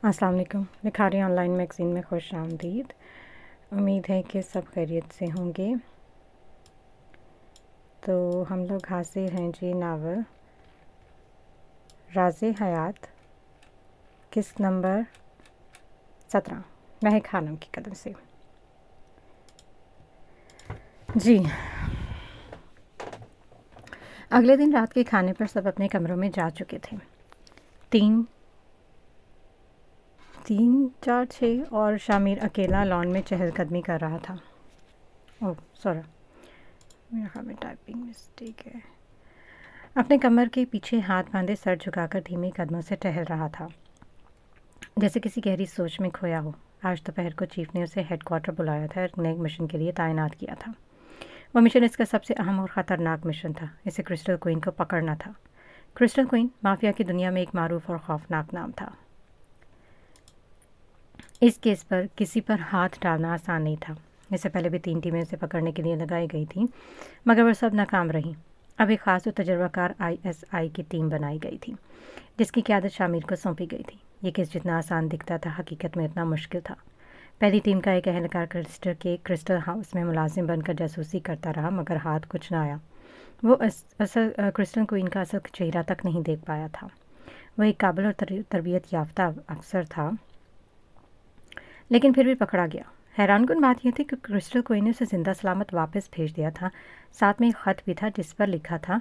अस्सलाम वालेकुम। Likhari online magazine में खुश आमदीद। उम्मीद है कि सब खैरियत से होंगे। तो हम लोग हाजिर हैं जी नावल राज़े हयात किस्त नंबर 17 महक खानम की कदम से। जी, अगले दिन रात के खाने पर सब अपने कमरों में जा चुके थे। 3, 4, 6 और शामिर अकेला लॉन में चहलकदमी कर रहा था। ओह सॉरी, मेरे ख्याल में टाइपिंग मिस्टेक है। अपने कमर के पीछे हाथ बांधे सर झुकाकर धीमे कदमों से टहल रहा था, जैसे किसी गहरी सोच में खोया हो। आज दोपहर को चीफ ने उसे हेडक्वार्टर बुलाया था और नए मिशन के लिए तैनात किया था। वो मिशन इसका सबसे अहम और ख़तरनाक मिशन था। इसे क्रिस्टल क्वीन को पकड़ना था। क्रिस्टल क्वीन माफिया की दुनिया में एक मारूफ और खौफनाक नाम था। इस केस पर किसी पर हाथ डालना आसान नहीं था। इससे पहले भी 3 टीमें उसे पकड़ने के लिए लगाई गई थी, मगर वह सब नाकाम रहीं। अब एक ख़ास और तजर्बाकार ISI की टीम बनाई गई थी, जिसकी क़यादत शामिर को सौंपी गई थी। ये केस जितना आसान दिखता था, हकीकत में इतना मुश्किल था। पहली टीम का एक एहलकार क्रिस्टल हाउस में मुलाजिम बनकर जासूसी करता रहा, मगर हाथ कुछ ना आया। वो असल क्रिस्टल क्वीन का असल चेहरा तक नहीं देख पाया था। वह एक काबिल और तरबियत याफ्ता अफसर था, लेकिन फिर भी पकड़ा गया। हैरानकुन बात यह थी कि क्रिस्टल क्वीन ने उसे जिंदा सलामत वापस भेज दिया था। साथ में एक ख़त भी था जिस पर लिखा था,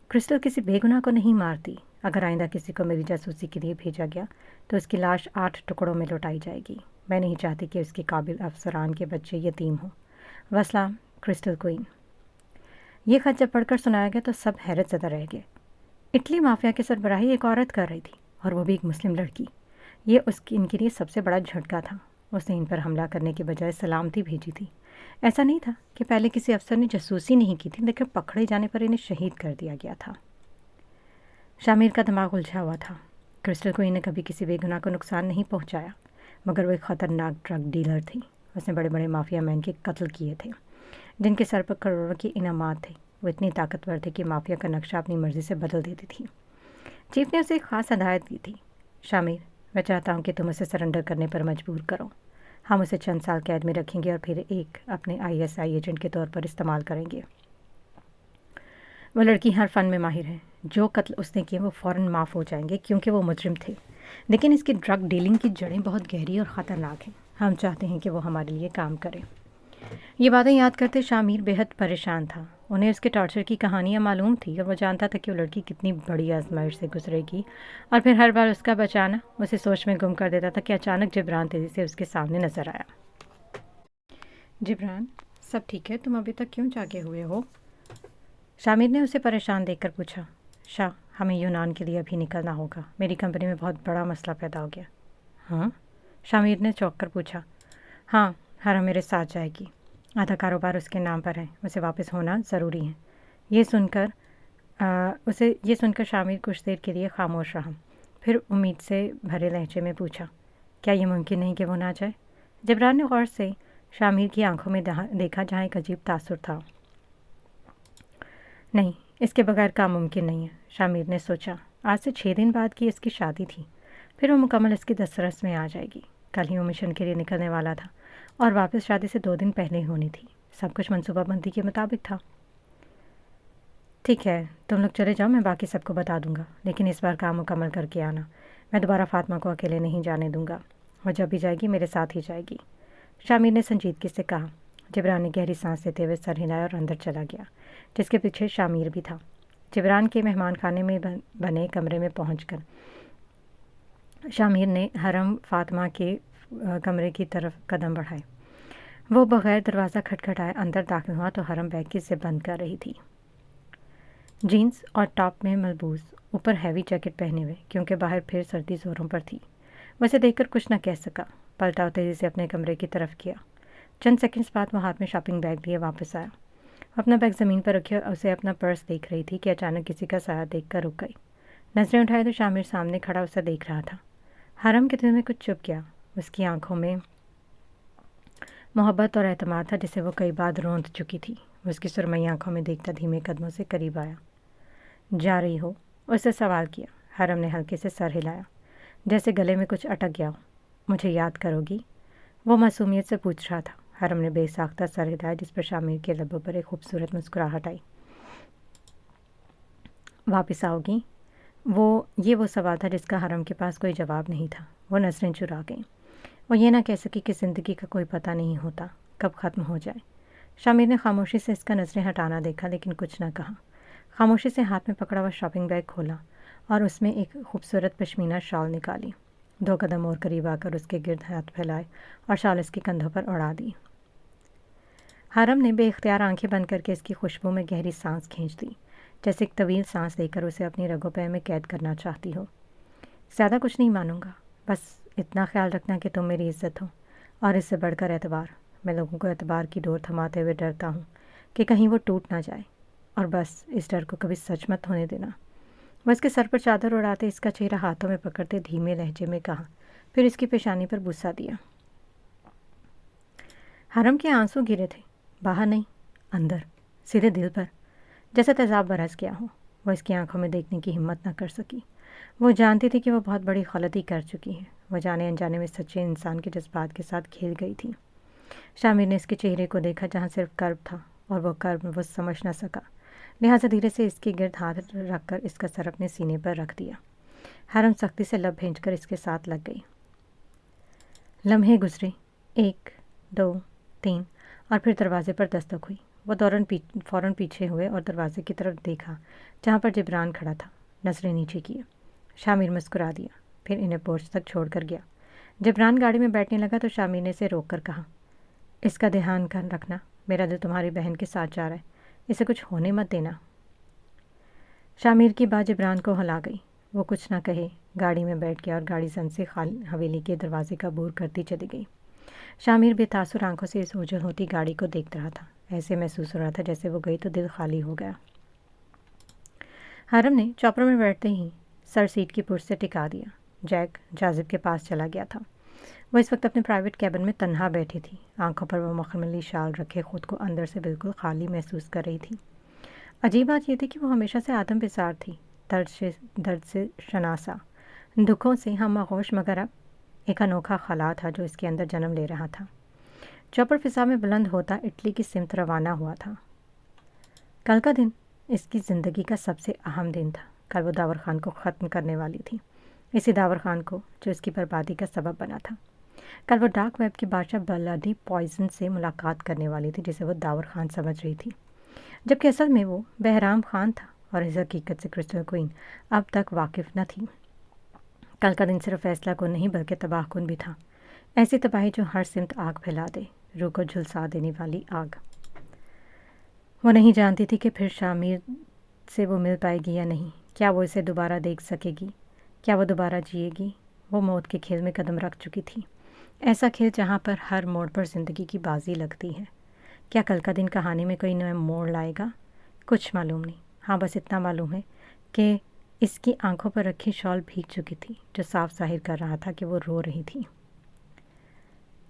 क्रिस्टल किसी बेगुनाह को नहीं मारती। अगर आइंदा किसी को मेरी जासूसी के लिए भेजा गया तो उसकी लाश 8 टुकड़ों में लौटाई जाएगी। मैं नहीं चाहती कि उसके काबिल अफसरान के बच्चे यतीम हों। वसलाम, क्रिस्टल क्वीन। ये ख़त जब पढ़कर सुनाया गया तो सब हैरत ज़दा रह गए। इटली माफिया की सरबराही एक औरत कर रही थी, और वो भी एक मुस्लिम लड़की। ये इनके लिए सबसे बड़ा झटका था। उसने इन पर हमला करने के बजाय सलामती भेजी थी। ऐसा नहीं था कि पहले किसी अफसर ने जासूसी नहीं की थी, लेकिन पकड़े जाने पर इन्हें शहीद कर दिया गया था। शामिर का दिमाग उलझा हुआ था। क्रिस्टल क्वीन ने कभी किसी बेगुनाह को नुकसान नहीं पहुंचाया, मगर वो एक ख़तरनाक ड्रग डीलर थी। उसने बड़े बड़े माफिया मैन के कत्ल किए थे, जिनके सर पर करोड़ों के इनामात थे। वो इतनी ताकतवर थे कि माफिया का नक्शा अपनी मर्ज़ी से बदल देती थी। चीफ ने उसे एक ख़ास हदायत दी थी, शामिर, मैं चाहता हूँ कि तुम उसे सरेंडर करने पर मजबूर करो। हम उसे चंद साल कैद में रखेंगे और फिर एक अपने ISI एजेंट के तौर पर इस्तेमाल करेंगे। वो लड़की हर फन में माहिर है। जो कत्ल उसने किए वो फ़ौरन माफ़ हो जाएंगे, क्योंकि वो मुजरिम थे। लेकिन इसकी ड्रग डीलिंग की जड़ें बहुत गहरी और ख़तरनाक हैं। हम चाहते हैं कि वो हमारे लिए काम करे। ये बातें याद करते शामिर बेहद परेशान था। उन्हें उसके टॉर्चर की कहानियाँ मालूम थी, और वो जानता था कि वो लड़की कितनी बड़ी आजमाइश से गुजरेगी। और फिर हर बार उसका बचाना उसे सोच में गुम कर देता था कि अचानक जिब्रान तेज़ी से उसके सामने नजर आया। जिब्रान, सब ठीक है? तुम अभी तक क्यों जागे हुए हो? शामिर ने उसे परेशान देखकर पूछा। शाह, हमें यूनान के लिए अभी निकलना होगा। मेरी कंपनी में बहुत बड़ा मसला पैदा हो गया। हाँ? शामिर ने चौंक कर पूछा। हाँ, हरम मेरे साथ जाएगी। आधा कारोबार उसके नाम पर है। उसे वापस होना ज़रूरी है। ये सुनकर शामिर कुछ देर के लिए खामोश रहा। फिर उम्मीद से भरे लहजे में पूछा, क्या ये मुमकिन नहीं कि वो ना जाए? जिब्रान ने गौर से शामिर की आंखों में देखा, जहाँ एक अजीब तासुर था। नहीं, इसके बगैर काम मुमकिन नहीं है, शामिर ने सोचा। आज से 6 दिन बाद की इसकी शादी थी। फिर वो मुकम्मल इसकी दस्तरस में आ जाएगी। कल ही वो मिशन के लिए निकलने वाला था, और वापस शादी से 2 दिन पहले ही होनी थी। सब कुछ मनसूबाबंदी के मुताबिक था। ठीक है, तुम लोग चले जाओ, मैं बाकी सबको बता दूंगा, लेकिन इस बार काम मुकम्मल करके आना। मैं दोबारा फातिमा को अकेले नहीं जाने दूंगा। वो जब भी जाएगी मेरे साथ ही जाएगी, शामिर ने संजीदगी से कहा। जिब्रान ने गहरी सांस लेते हुए सर हिलाया और अंदर चला गया, जिसके पीछे शामिर भी था। जिब्रान के मेहमान खाने में बने कमरे में पहुंचकर शामिर ने हरम फातिमा के कमरे की तरफ कदम बढ़ाए। वो बगैर दरवाज़ा खटखटाए अंदर दाखिल हुआ तो हरम बैग की जिप बंद कर रही थी। जीन्स और टॉप में मलबूस, ऊपर हैवी जैकेट पहने हुए, क्योंकि बाहर फिर सर्दी ज़ोरों पर थी। वैसे देखकर कुछ न कह सका। पलटा तेज़ी से अपने कमरे की तरफ किया। चंद सेकंड्स बाद वो हाथ में शॉपिंग बैग लिए वापस आया। अपना बैग ज़मीन पर रखे और उसे अपना पर्स देख रही थी कि अचानक किसी का साया देखकर रुक गई। नजरें उठाए तो शामिर सामने खड़ा उसे देख रहा था। हरम के दिल में कुछ चुप गया। उसकी आंखों में मोहब्बत और एतमाद था, जिसे वो कई बार रोंद चुकी थी। उसकी सुरमई आंखों में देखता धीमे कदमों से करीब आया। जा रही हो? उससे सवाल किया। हरम ने हल्के से सर हिलाया। جیسے گلے میں کچھ اٹک گیا ہو۔ مجھے یاد کرو گی؟ وہ معصومیت سے پوچھ رہا تھا۔ حرم نے بے ساختہ سر ہلایا، جس پر شامیر کے لبوں پر ایک خوبصورت مسکراہٹ آئی۔ واپس آؤ گی؟ یہ وہ سوال تھا جس کا حرم کے پاس کوئی جواب نہیں تھا۔ وہ نظریں چرا گئیں۔ وہ یہ نہ کہہ سکی کہ زندگی کا کوئی پتہ نہیں ہوتا کب ختم ہو جائے۔ شامیر نے خاموشی سے اس کا نظریں ہٹانا دیکھا، لیکن کچھ نہ کہا۔ خاموشی سے ہاتھ میں پکڑا ہوا شاپنگ بیگ کھولا اور اس میں ایک خوبصورت پشمینہ شال نکالی۔ 2 قدم اور قریب آ کر اس کے گرد ہاتھ پھیلائے اور شال اس کے کندھوں پر اڑا دی۔ حرم نے بے اختیار آنکھیں بند کر کے اس کی خوشبو میں گہری سانس کھینچ دی، جیسے ایک طویل سانس لے کر اسے اپنی رگوں پہ میں قید کرنا چاہتی ہو۔ زیادہ کچھ نہیں مانوں گا، بس اتنا خیال رکھنا کہ تم میری عزت ہو، اور اس سے بڑھ کر اعتبار۔ میں لوگوں کو اعتبار کی ڈور تھماتے ہوئے ڈرتا ہوں کہ کہیں وہ ٹوٹ نہ جائے، اور بس اس ڈر کو کبھی سچ مت ہونے دینا۔ وہ اس کے سر پر چادر اڑاتے اس کا چہرہ ہاتھوں میں پکڑتے دھیمے لہجے میں کہا، پھر اس کی پیشانی پر بوسہ دیا۔ حرم کے آنسو گرے تھے، باہر نہیں، اندر، سیدھے دل پر، جیسے تیزاب برس گیا ہو۔ وہ اس کی آنکھوں میں دیکھنے کی ہمت نہ کر سکی۔ وہ جانتی تھی کہ وہ بہت بڑی غلطی کر چکی ہے۔ وہ جانے انجانے میں سچے انسان کے جذبات کے ساتھ کھیل گئی تھی۔ شامر نے اس کے چہرے کو دیکھا جہاں صرف کرب تھا، اور وہ کرب وہ سمجھ نہ سکا، لہٰذا دھیرے سے اس کے گرد ہاتھ رکھ کر اس کا سر اپنے سینے پر رکھ دیا۔ حرم سختی سے لب بھینچ کر اس کے ساتھ لگ گئی۔ لمحے گزرے، 1 2 3، اور پھر دروازے پر دستک ہوئی۔ وہ فوراً پیچھے ہوئے اور دروازے کی طرف دیکھا جہاں پر جبران کھڑا تھا۔ نظریں نیچے کیے۔ شامر مسکرا دیا، پھر انہیں پورچ تک چھوڑ کر گیا۔ جبران گاڑی میں بیٹھنے لگا تو شامر نے اسے روک کر کہا، اس کا دھیان کر رکھنا، میرا دل تمہاری بہن کے ساتھ جا رہا ہے، اسے کچھ ہونے مت دینا۔ شامر کی بات جبران کو ہلا گئی۔ وہ کچھ نہ کہے گاڑی میں بیٹھ گیا اور گاڑی زن سے حویلی کے دروازے کا بور کرتی چلی گئی۔ شامر بے تاثر آنکھوں سے اس اوجھل ہوتی گاڑی کو دیکھ رہا تھا۔ ایسے محسوس ہو رہا تھا جیسے وہ گئی تو دل خالی ہو گیا۔ حرم نے چاپر میں بیٹھتے ہی سر سیٹ کی پشت سے ٹکا دیا۔ جیک جازب کے پاس چلا گیا تھا۔ وہ اس وقت اپنے پرائیویٹ کیبن میں تنہا بیٹھی تھی۔ آنکھوں پر وہ مخملی شال رکھے خود کو اندر سے بالکل خالی محسوس کر رہی تھی۔ عجیب بات یہ تھی کہ وہ ہمیشہ سے آدم پسار تھی، درد سے شناسا، دکھوں سے ہم آغوش، مگر اب ایک انوکھا خلا تھا جو اس کے اندر جنم لے رہا تھا۔ چوپر فضا میں بلند ہوتا اٹلی کی سمت روانہ ہوا تھا۔ کل کا دن اس کی زندگی کا سب سے اہم دن تھا۔ کل وہ داور خان کو ختم کرنے والی تھی، اسی داور خان کو جو اس کی بربادی کا سبب بنا تھا۔ کل وہ ڈارک ویب کی بادشاہ بلادی پوائزن سے ملاقات کرنے والی تھی جسے وہ داور خان سمجھ رہی تھی، جبکہ اصل میں وہ بہرام خان تھا، اور اس حقیقت سے کرسٹل کوئن اب تک واقف نہ تھی۔ کل کا دن صرف فیصلہ کن نہیں بلکہ تباہ کن بھی تھا، ایسی تباہی جو ہر سمت آگ پھیلا دے، روح کو جھلسا دینے والی آگ۔ وہ نہیں جانتی تھی کہ پھر شامر سے وہ مل پائے گی یا نہیں، کیا وہ اسے دوبارہ دیکھ سکے گی، کیا وہ دوبارہ جیے گی۔ وہ موت کے کھیل میں قدم رکھ چکی تھی، ایسا کھیل جہاں پر ہر موڑ پر زندگی کی بازی لگتی ہے۔ کیا کل کا دن کہانی میں کوئی نیا موڑ لائے گا؟ کچھ معلوم نہیں۔ ہاں بس اتنا معلوم ہے کہ اس کی آنکھوں پر رکھی شال بھیگ چکی تھی، جو صاف ظاہر کر رہا تھا کہ وہ رو رہی تھی۔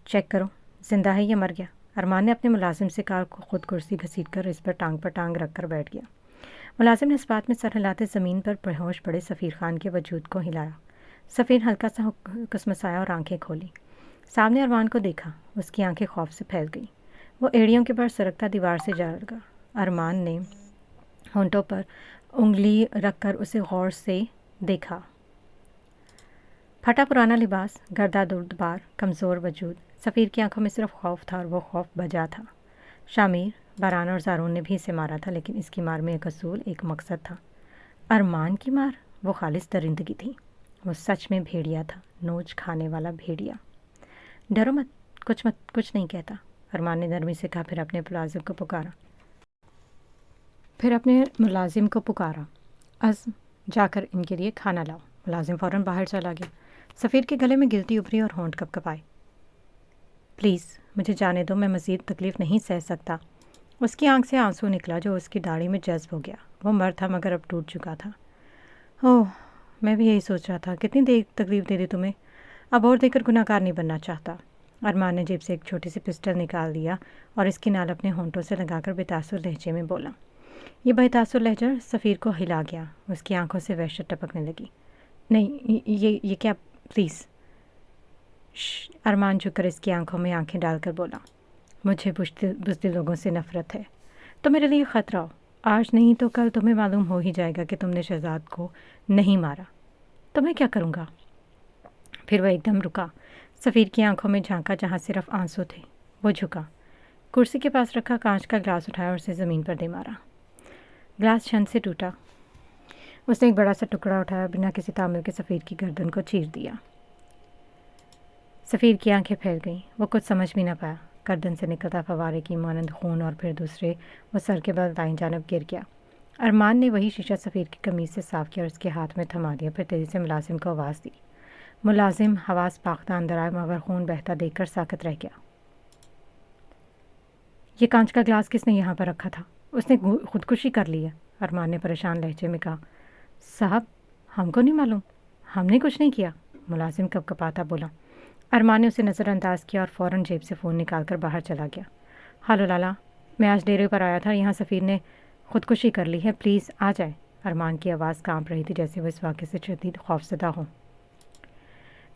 چیک کرو، زندہ ہے یا مر گیا؟ ارمان نے اپنے ملازم سے کار کو خود کرسی گھسیٹ کر اس پر ٹانگ رکھ کر بیٹھ گیا۔ ملازم نے اس بات میں سر ہلاتے زمین پر بے ہوش پڑے سفیر خان کے وجود کو ہلایا۔ سفیر ہلکا سا کسمسایا اور آنکھیں کھولی۔ سامنے ارمان کو دیکھا، اس کی آنکھیں خوف سے پھیل گئی۔ وہ ایڑیوں کے بل سرکتا دیوار سے جا لگا۔ ارمان نے ہونٹوں پر انگلی رکھ کر اسے غور سے دیکھا۔ پھٹا پرانا لباس، گردہ دردبار، کمزور وجود۔ سفیر کی آنکھوں میں صرف خوف تھا، اور وہ خوف بجا تھا۔ شامر، باران اور زارون نے بھی اسے مارا تھا، لیکن اس کی مار میں ایک اصول، ایک مقصد تھا۔ ارمان کی مار، وہ خالص درندگی تھی۔ وہ سچ میں بھیڑیا تھا، نوچ کھانے والا بھیڑیا۔ ڈرو مت، کچھ نہیں کہتا، ارمان نے نرمی سے کہا، پھر اپنے ملازم کو پکارا، عزم، جا کر ان کے لیے کھانا لاؤ۔ ملازم فوراً باہر چلا گیا۔ سفیر کے گلے میں گلٹی ابھری اور ہونٹ کپکپائے۔ پلیز مجھے جانے دو، میں مزید تکلیف نہیں سہ سکتا۔ اس کی آنکھ سے آنسو نکلا جو اس کی داڑھی میں جذب ہو گیا۔ وہ مرد تھا مگر اب ٹوٹ چکا تھا۔ اوہ، میں بھی یہی سوچ رہا تھا، کتنی دیر تکلیف دے دی تمہیں، اب اور دے کر گناہ گار نہیں بننا چاہتا۔ ارمان نے جیب سے ایک چھوٹی سی پسٹل نکال دیا اور اس کی نال اپنے ہونٹوں سے لگا کر بے تاثر لہجے میں بولا۔ یہ بے تاثر لہجہ سفیر کو ہلا گیا۔ اس کی آنکھوں سے وحشت ٹپکنے لگی۔ نہیں، یہ کیا प्लीज़। अरमान झुककर इसकी आंखों में आंखें डालकर बोला, मुझे बुज़दिल लोगों से नफ़रत है। तो मेरे लिए ख़तरा हो, आज नहीं तो कल तुम्हें मालूम हो ही जाएगा कि तुमने शहजाद को नहीं मारा, तो मैं क्या करूँगा? फिर वह एकदम रुका, सफ़ीर की आंखों में झांका जहाँ सिर्फ आंसू थे। वो झुका, कुर्सी के पास रखा कांच का ग्लास उठाया और उसे ज़मीन पर दे मारा। ग्लास छन से टूटा। उसने एक बड़ा सा टुकड़ा उठाया, बिना किसी तामुल के सफ़ीर की गर्दन को चीर दिया। सफ़ीर की आंखें फैल गईं। वो कुछ समझ भी ना पाया। गर्दन से निकलता फवारे की मानंद खून और फिर दूसरे वो सर के बल दाईं जानब गिर गया। अरमान ने वही शीशा सफ़ीर की कमीज़ से साफ़ किया और उसके हाथ में थमा दिया। फिर तेज़ी से मुलाजिम को आवाज़ दी। मुलाजिम हवास पाख्ता अंदर आया, मगर खून बहता देखकर साकत रह गया। ये कांच का ग्लास किसने यहाँ पर रखा था? उसने खुदकुशी कर ली है, अरमान ने परेशान लहजे में कहा। साहब, हमको नहीं मालूम, हमने कुछ नहीं किया, मुलाजिम कपकपाता बोला। अरमान ने उसे नज़रअंदाज किया और फ़ौरन जेब से फ़ोन निकालकर बाहर चला गया। हेलो लाला, मैं आज डेरे पर आया था, यहाँ सफ़ीर ने खुदकुशी कर ली है, प्लीज़ आ जाए। अरमान की आवाज़ कांप रही थी, जैसे वो इस वाक़े से शदीद खौफज़दा हो।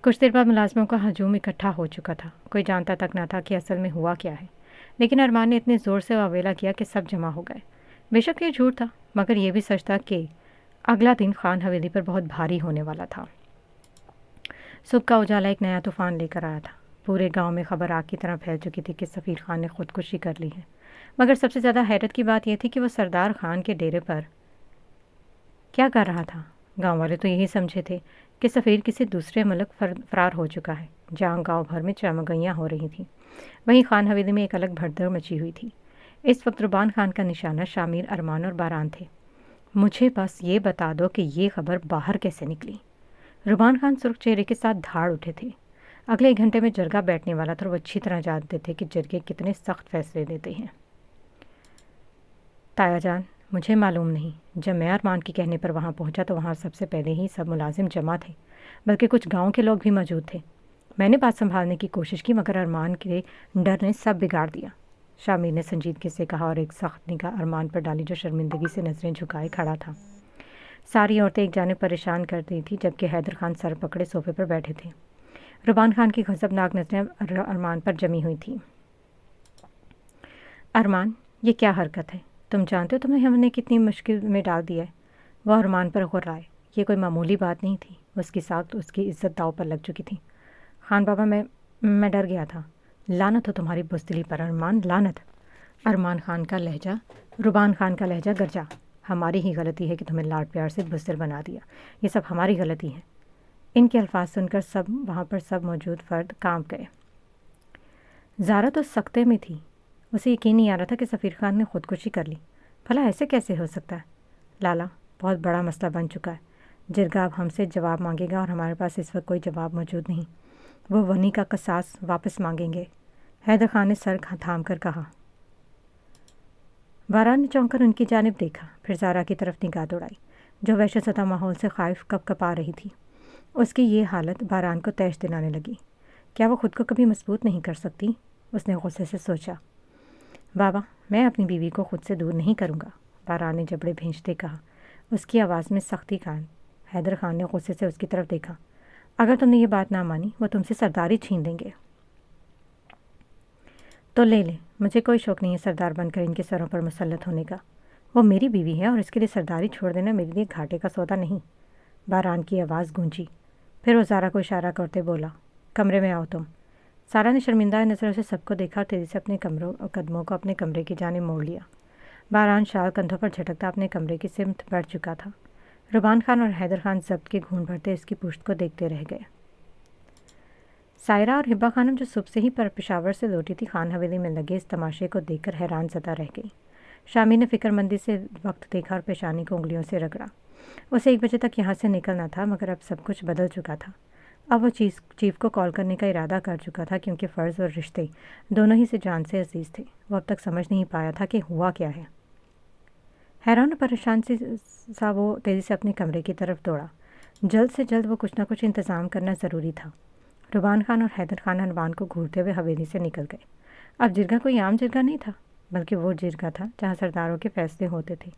कुछ देर बाद मुलाज़िमों का हजूम इकट्ठा हो चुका था। कोई जानता तक न था कि असल में हुआ क्या है, लेकिन अरमान ने इतने ज़ोर से वावेला किया कि सब जमा हो गए। बेशक ये झूठ था, मगर यह भी सच था कि अगला दिन खान हवेली पर बहुत भारी होने वाला था। सुबह का उजाला एक नया तूफ़ान लेकर आया था। पूरे गांव में खबर आग की तरह फैल चुकी थी कि सफ़ीर खान ने खुदकुशी कर ली है। मगर सबसे ज़्यादा हैरत की बात यह थी कि वो सरदार खान के डेरे पर क्या कर रहा था। गांव वाले तो यही समझे थे कि सफ़ीर किसी दूसरे मुल्क फरार हो चुका है, जहाँ गांव भर में चमगइयाँ हो रही थीं। वहीं खान हवेली में एक अलग भगदड़ मची हुई थी। इस वक्त रुबान खान का निशाना शामिर, अरमान और बारान थे। मुझे बस ये बता दो कि ये खबर बाहर कैसे निकली। रुबान खान सुर्ख चेहरे के साथ धाड़ उठे थे। अगले 1 घंटे में जरगा बैठने वाला था और वो अच्छी तरह जानते थे कि जरगे कितने सख्त फैसले देते हैं। ताया जान, मुझे मालूम नहीं। जब मैं अरमान के कहने पर वहाँ पहुँचा तो वहाँ सबसे पहले ही सब मुलाजिम जमा थे, बल्कि कुछ गांव के लोग भी मौजूद थे। मैंने बात संभालने की कोशिश की, मगर अरमान के डर ने सब बिगाड़ दिया, शामिर ने संजीदगी से कहा और एक सख्त निगाह अरमान पर डाली, जो शर्मिंदगी से नज़रें झुकाए खड़ा था। सारी औरतें एक जानिब परेशान कर दी थी, जबकि हैदर खान सर पकड़े सोफे पर बैठे थे। रुबान खान की गज़बनाक नज़रें अरमान पर जमी हुई थी। अरमान, ये क्या हरकत है? तुम जानते हो तुम्हें हमने कितनी मुश्किल में डाल दिया है। वह अरमान पर गुर्राए। ये कोई मामूली बात नहीं थी। उसकी साख्त, उसकी इज्जत दाव पर लग चुकी थी। खान बाबा, मैं डर गया था। लानत हो तुम्हारी बुज़दिली पर अरमान, लानत। अरमान खान का लहजा, रुबान खान का लहजा गरजा। हमारी ही गलती है कि तुम्हें लाड प्यार से बुज़दिल बना दिया। ये सब हमारी गलती है। इनके अल्फाज सुनकर सब वहाँ पर सब मौजूद फ़र्द कांप गए। ज़ारा तो सख्ते में थी। उसे यकीन नहीं आ रहा था कि सफ़ीर खान ने खुदकुशी कर ली। भला ऐसे कैसे हो सकता है? लाला, बहुत बड़ा मसला बन चुका है। जिरगा अब हमसे जवाब मांगेगा और हमारे पास इस वक्त कोई जवाब मौजूद नहीं। वो वनी का कसास वापस मांगेंगे। हैदर खान ने सर थाम कर कहा। बारान ने चौंक कर उनकी जानिब देखा, फिर ज़ारा की तरफ निगाह दौड़ाई, जो वहशतज़दा माहौल से खाइफ कपकपा रही थी। उसकी ये हालत बारान को तैश दिलाने लगी। क्या वो खुद को कभी मजबूत नहीं कर सकती? उसने गुस्से से सोचा। बाबा, मैं अपनी बीवी को खुद से दूर नहीं करूँगा, बारान ने जबड़े भींचते कहा, उसकी आवाज़ में सख्ती कान। हैदर खान ने गुस्से से उसकी तरफ देखा। अगर तुमने ये बात ना मानी, वो तुमसे सरदारी छीन लेंगे। तो ले, मुझे कोई शौक़ नहीं है सरदार बनकर इनके सरों पर मुसल्लत होने का। वो मेरी बीवी है और इसके लिए सरदारी छोड़ देना मेरे लिए घाटे का सौदा नहीं। बारान की आवाज़ गूंजी। फिर वो ज़ारा को इशारा करते बोला, कमरे में आओ तुम। सारा ने शर्मिंदा नज़रों से सबको देखा और तेज़ी से अपने कदमों को अपने कमरे की जानिब मोड़ लिया। बारान शाल कंधों पर झटकता अपने कमरे की सिमत बढ़ चुका था। रुबान खान और हैदर खान जब्त के घून भरते इसकी पुश्त को देखते रह गए। सायरा और हिब्बा खानम, जो सुबह से ही पेशावर से लौटी थी, खान हवेली में लगे इस तमाशे को देखकर हैरान ज़दा रह गई। शामी ने फ़िक्रमंदी से वक्त देखा और पेशानी को उंगलियों से रगड़ा। उसे 1 बजे तक यहाँ से निकलना था, मगर अब सब कुछ बदल चुका था। अब वो चीफ को कॉल करने का इरादा कर चुका था, क्योंकि फ़र्ज़ और रिश्ते दोनों ही से जान से अजीज़ थे। वो अब तक समझ नहीं पाया था कि हुआ क्या है। हैरान और परेशान सा वो तेज़ी से अपने कमरे की तरफ दौड़ा। जल्द से जल्द वो कुछ ना कुछ इंतज़ाम करना ज़रूरी था। रुबान खान और हैदर खान अरमान को घूरते हुए हवेली से निकल गए। अब जिरगा कोई आम जिरगा नहीं था, बल्कि वो जिरगा था जहाँ सरदारों के फैसले होते थे,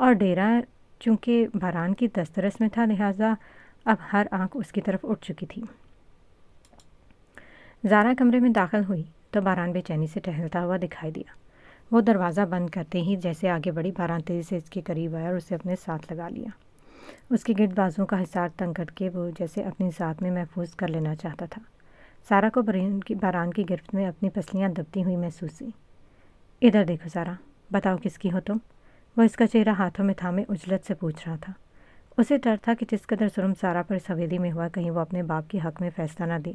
और डेरा चूँकि बारान की दस्तरस में था, लिहाजा اب ہر آنکھ اس کی طرف اٹھ چکی تھی۔ زارا کمرے میں داخل ہوئی تو باران بے چینی سے ٹہلتا ہوا دکھائی دیا۔ وہ دروازہ بند کرتے ہی جیسے آگے بڑھی، باران تیزی سے اس کے قریب آیا اور اسے اپنے ساتھ لگا لیا۔ اس کے گرد بازوؤں کا حصار تنگ کر کے وہ جیسے اپنی ذات میں محفوظ کر لینا چاہتا تھا۔ سارا کو باران کی گرفت میں اپنی پسلیاں دبتی ہوئی محسوس ہوئی۔ ادھر دیکھو سارا، بتاؤ کس کی ہو تم؟ وہ اس کا چہرہ ہاتھوں میں تھامے عجلت سے پوچھ رہا تھا۔ اسے ڈر تھا کہ جس قدر ظلم سارا پر اس حویلی میں ہوا، کہیں وہ اپنے باپ کے حق میں فیصلہ نہ دے۔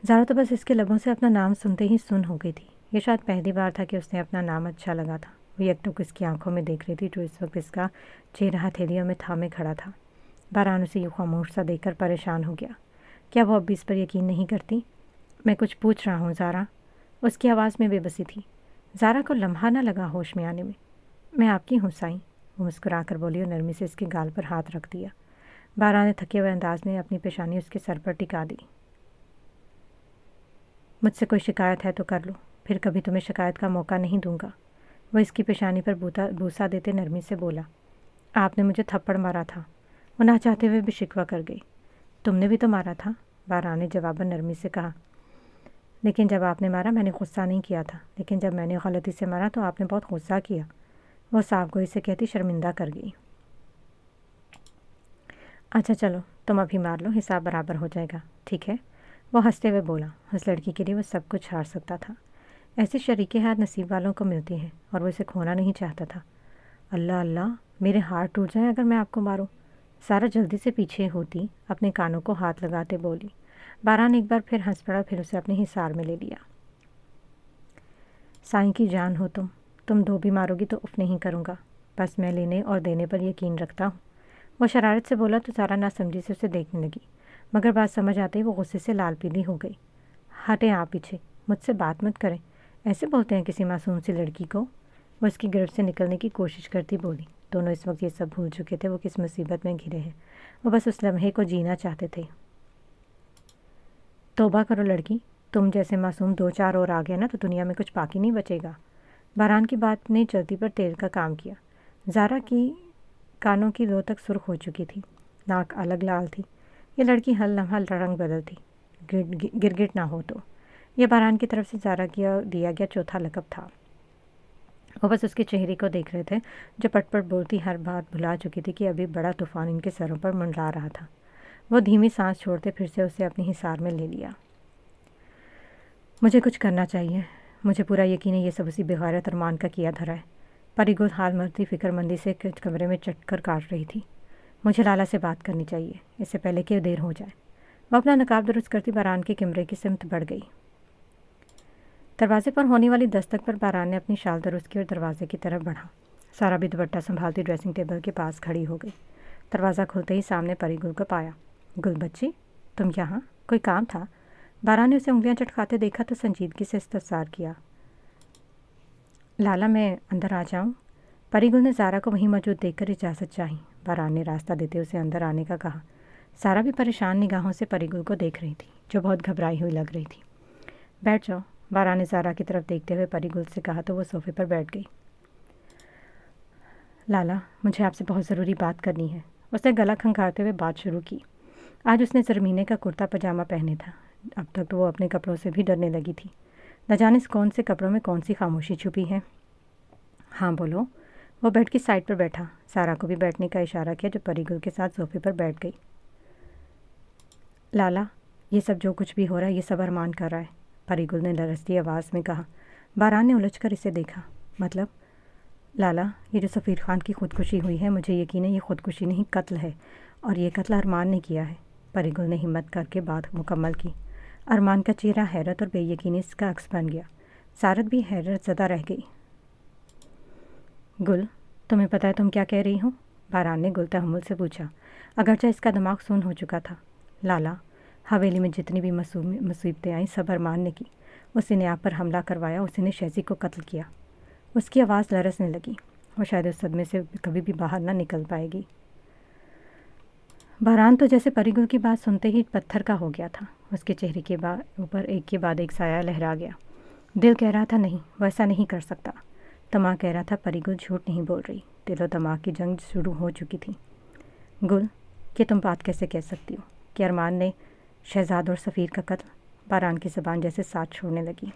زارا تو بس اس کے لبوں سے اپنا نام سنتے ہی سن ہو گئی تھی۔ یہ شاید پہلی بار تھا کہ اس نے اپنا نام اچھا لگا تھا۔ وہ یک ٹک اس کی آنکھوں میں دیکھ رہی تھی جو اس وقت اس کا چہرہ ہتھیلیوں میں تھامے کھڑا تھا۔ باران اسے یہ خاموش سا دیکھ کر پریشان ہو گیا۔ کیا وہ اب بھی اس پر یقین نہیں کرتی؟ میں کچھ پوچھ رہا ہوں زارا۔ اس کی آواز میں بے بسی تھی۔ زارا کو لمحہ نہ لگا ہوش میں آنے میں آپ کی ہوں سائیں، وہ مسکرا کر بولی اور نرمی سے اس کے گال پر ہاتھ رکھ دیا۔ باران نے تھکے ہوئے انداز میں اپنی پیشانی اس کے سر پر ٹکا دی۔ مجھ سے کوئی شکایت ہے تو کر لو، پھر کبھی تمہیں شکایت کا موقع نہیں دوں گا، وہ اس کی پیشانی پر بوسہ دیتے نرمی سے بولا۔ آپ نے مجھے تھپڑ مارا تھا، وہ نہ چاہتے ہوئے بھی شکوہ کر گئی۔ تم نے بھی تو مارا تھا، باران نے جواباً نرمی سے کہا۔ لیکن جب آپ نے مارا میں نے غصہ نہیں کیا تھا، لیکن جب میں نے غلطی سے مارا تو آپ نے بہت غصہ کیا، وہ صاف گوئی سے کہتی شرمندہ کر گئی۔ اچھا چلو تم ابھی مار لو، حساب برابر ہو جائے گا، ٹھیک ہے، وہ ہنستے ہوئے بولا۔ اس لڑکی کے لیے وہ سب کچھ ہار سکتا تھا۔ ایسے شریک ہاتھ نصیب والوں کو ملتی ہیں اور وہ اسے کھونا نہیں چاہتا تھا۔ اللہ اللہ، میرے ہاتھ ٹوٹ جائیں اگر میں آپ کو ماروں، سارا جلدی سے پیچھے ہوتی اپنے کانوں کو ہاتھ لگاتے بولی۔ باران ایک بار پھر ہنس پڑا، پھر اسے اپنے حصار میں لے لیا۔ سائیں کی جان ہو تم دو بھی مارو گی تو اف نہیں کروں گا، بس میں لینے اور دینے پر یقین رکھتا ہوں، وہ شرارت سے بولا تو سارا نہ سمجھی سے اسے دیکھنے لگی، مگر بات سمجھ آتے ہی وہ غصے سے لال پیلی ہو گئی۔ ہٹیں آپ پیچھے، مجھ سے بات مت کریں، ایسے بولتے ہیں کسی معصوم سی لڑکی کو، وہ اس کی گرفت سے نکلنے کی کوشش کرتی بولی۔ دونوں اس وقت یہ سب بھول چکے تھے وہ کس مصیبت میں گھرے ہیں، وہ بس اس لمحے کو جینا چاہتے تھے۔ توبہ کرو لڑکی، تم جیسے معصوم دو چار اور آ گیا نا تو دنیا میں کچھ باقی نہیں بچے گا۔ باران کی بات نے جلدی پر تیل کا کام کیا۔ زارا کی کانوں کی لو تک سرخ ہو چکی تھی، ناک الگ لال تھی۔ یہ لڑکی ہر لمحہ رنگ بدلتی، گرگٹ نہ ہو تو۔ یہ باران کی طرف سے زارا دیا گیا چوتھا لقب تھا۔ وہ بس اس کے چہرے کو دیکھ رہے تھے جو پٹ پٹ بولتی ہر بات بھلا چکی تھی کہ ابھی بڑا طوفان ان کے سروں پر منڈلا رہا تھا۔ وہ دھیمی سانس چھوڑتے پھر سے اسے اپنے حصار میں لے لیا۔ مجھے کچھ کرنا چاہیے، مجھے پورا یقین ہے یہ سب اسی بغیرت ارمان کا کیا دھرا ہے۔ پری گل حال مرتی فکر مندی سے کمرے میں چٹ کر کاٹ رہی تھی۔ مجھے لالا سے بات کرنی چاہیے، اس سے پہلے کہ دیر ہو جائے۔ وہ اپنا نقاب درست کرتی باران کے کمرے کی سمت بڑھ گئی۔ دروازے پر ہونے والی دستک پر باران نے اپنی شال درست کی اور دروازے کی طرف بڑھا۔ سارا بھی دوپٹہ سنبھالتی ڈریسنگ ٹیبل کے پاس کھڑی ہو گئی۔ دروازہ کھلتے ہی سامنے پری گل کو پایا۔ گل بچی، تم یہاں؟ کوئی کام تھا؟ باران نے اسے انگلیاں چٹکاتے دیکھا تو سنجیدگی سے استفسار کیا۔ لالا میں اندر آ جاؤں؟ پری گل نے زارا کو وہیں موجود دیکھ کر اجازت چاہی۔ باران نے راستہ دیتے اسے اندر آنے کا کہا۔ سارا بھی پریشان نگاہوں سے پری گل کو دیکھ رہی تھی جو بہت گھبرائی ہوئی لگ رہی تھی۔ بیٹھ جاؤ، باران نے زارا کی طرف دیکھتے ہوئے پری گل سے کہا تو وہ صوفے پر بیٹھ گئی۔ لالا، مجھے آپ سے بہت ضروری بات کرنی ہے، اس نے گلا کھنکھارتے ہوئے بات شروع کی۔ آج اس نے زرمینے کا کرتا پاجامہ پہنے تھا، اب تک تو وہ اپنے کپڑوں سے بھی ڈرنے لگی تھی، نہ جانے کون سے کپڑوں میں کون سی خاموشی چھپی ہے۔ ہاں بولو، وہ بیڈ کی سائڈ پر بیٹھا، سارا کو بھی بیٹھنے کا اشارہ کیا جو پری گل کے ساتھ صوفے پر بیٹھ گئی۔ لالا، یہ سب جو کچھ بھی ہو رہا ہے یہ سب ارمان کر رہا ہے، پری گل نے لرزتی آواز میں کہا۔ باران نے الجھ کر اسے دیکھا۔ مطلب؟ لالا، یہ جو سفیر خان کی خودکشی ہوئی ہے مجھے یقین ہے یہ خودکشی نہیں قتل ہے، اور یہ قتل ارمان نے کیا ہے، پری گل نے ہمت کر کے بات مکمل کی۔ ارمان کا چہرہ حیرت اور بے یقینی اس کا عکس بن گیا۔ سارت بھی حیرت زدہ رہ گئی۔ گل، تمہیں پتہ ہے تم کیا کہہ رہی ہو؟ باران نے گل تحمل سے پوچھا، اگرچہ اس کا دماغ سون ہو چکا تھا۔ لالا، حویلی میں جتنی بھی مصیبتیں آئیں سب ارمان نے کی، اسی نے آپ پر حملہ کروایا، اسی نے شیزی کو قتل کیا۔ اس کی آواز لرزنے لگی، وہ شاید اس صدمے سے کبھی بھی باہر نہ نکل پائے گی۔ باران تو جیسے پری گل کی بات سنتے ہی پتھر کا ہو گیا تھا، اس کے چہرے کے اوپر ایک کے بعد ایک سایہ لہرا گیا۔ دل کہہ رہا تھا نہیں، وہ ایسا نہیں کر سکتا، دماغ کہہ رہا تھا پری گل جھوٹ نہیں بول رہی، دل و دماغ کی جنگ شروع ہو چکی تھی۔ گل، کہ تم بات کیسے کہہ سکتی ہو کہ ارمان نے شہزاد اور سفیر کا قتل؟ باران کی زبان جیسے ساتھ چھوڑنے لگی۔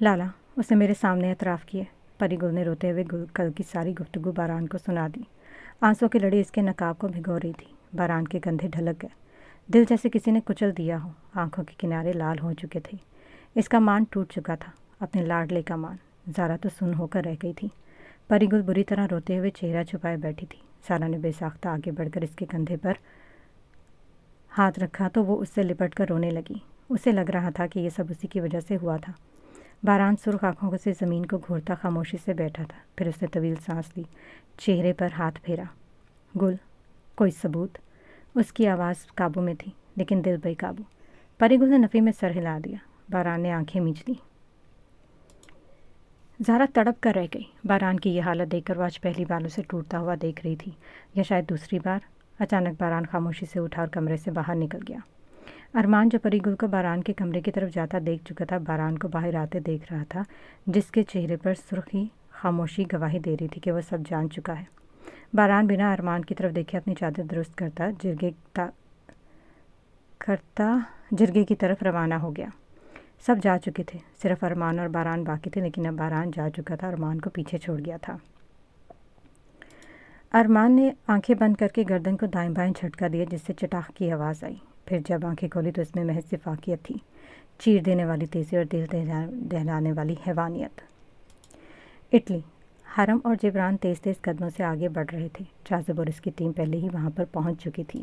لالا، اس نے میرے سامنے اعتراف کیے۔ پری گل نے روتے ہوئے کل کی ساری گفتگو باران کو سنا دی۔ آنسوں کی لڑی اس کے نقاب کو بھگو رہی تھی۔ باران کے کندھے ڈھلک گئے، دل جیسے کسی نے کچل دیا ہو۔ آنکھوں کے کنارے لال ہو چکے تھے۔ اس کا مان ٹوٹ چکا تھا، اپنے لاڈلے کا مان۔ زارا تو سن ہو کر رہ گئی تھی۔ پری گل بری طرح روتے ہوئے چہرہ چھپائے بیٹھی تھی۔ زارا نے بے ساختہ آگے بڑھ کر اس کے کندھے پر ہاتھ رکھا تو وہ اس سے لپٹ کر رونے لگی۔ اسے لگ رہا تھا کہ یہ سب اسی کی وجہ سے ہوا تھا۔ باران سرخ آنکھوں سے زمین کو گھورتا خاموشی سے بیٹھا تھا۔ پھر اس نے طویل سانس لی، چہرے پر ہاتھ پھیرا۔ گل، کوئی ثبوت؟ اس کی آواز قابو میں تھی لیکن دل بے قابو۔ پری گل نے نفی میں سر ہلا دیا۔ باران نے آنکھیں میچ لیں۔ زارا تڑپ کر رہ گئی۔ باران کی یہ حالت دیکھ کر وہ آج پہلی بار اسے ٹوٹتا ہوا دیکھ رہی تھی، یا شاید دوسری بار۔ اچانک باران خاموشی سے اٹھا اور کمرے سے باہر نکل گیا۔ ارمان جو پری گل کو باران کے کمرے کی طرف جاتا دیکھ چکا تھا، باران کو باہر آتے دیکھ رہا تھا، جس کے چہرے پر سرخی خاموشی گواہی دے رہی تھی کہ وہ سب جان چکا ہے۔ باران بنا ارمان کی طرف دیکھے اپنی چادر درست کرتا جرگے کی طرف روانہ ہو گیا۔ سب جا چکے تھے، صرف ارمان اور باران باقی تھے، لیکن اب باران جا چکا تھا، ارمان کو پیچھے چھوڑ گیا تھا۔ ارمان نے آنکھیں بند کر کے گردن کو دائیں بائیں جھٹکا دیا، جس سے چٹاخ کی آواز آئی۔ پھر جب آنکھیں کھولی تو اس میں محض صفاقیت تھی، چیر دینے والی تیزی اور دل دہلانے والی حیوانیت۔ اٹلی، حرم اور جبران تیز تیز قدموں سے آگے بڑھ رہے تھے۔ جاذب اور اس کی ٹیم پہلے ہی وہاں پر پہنچ چکی تھی۔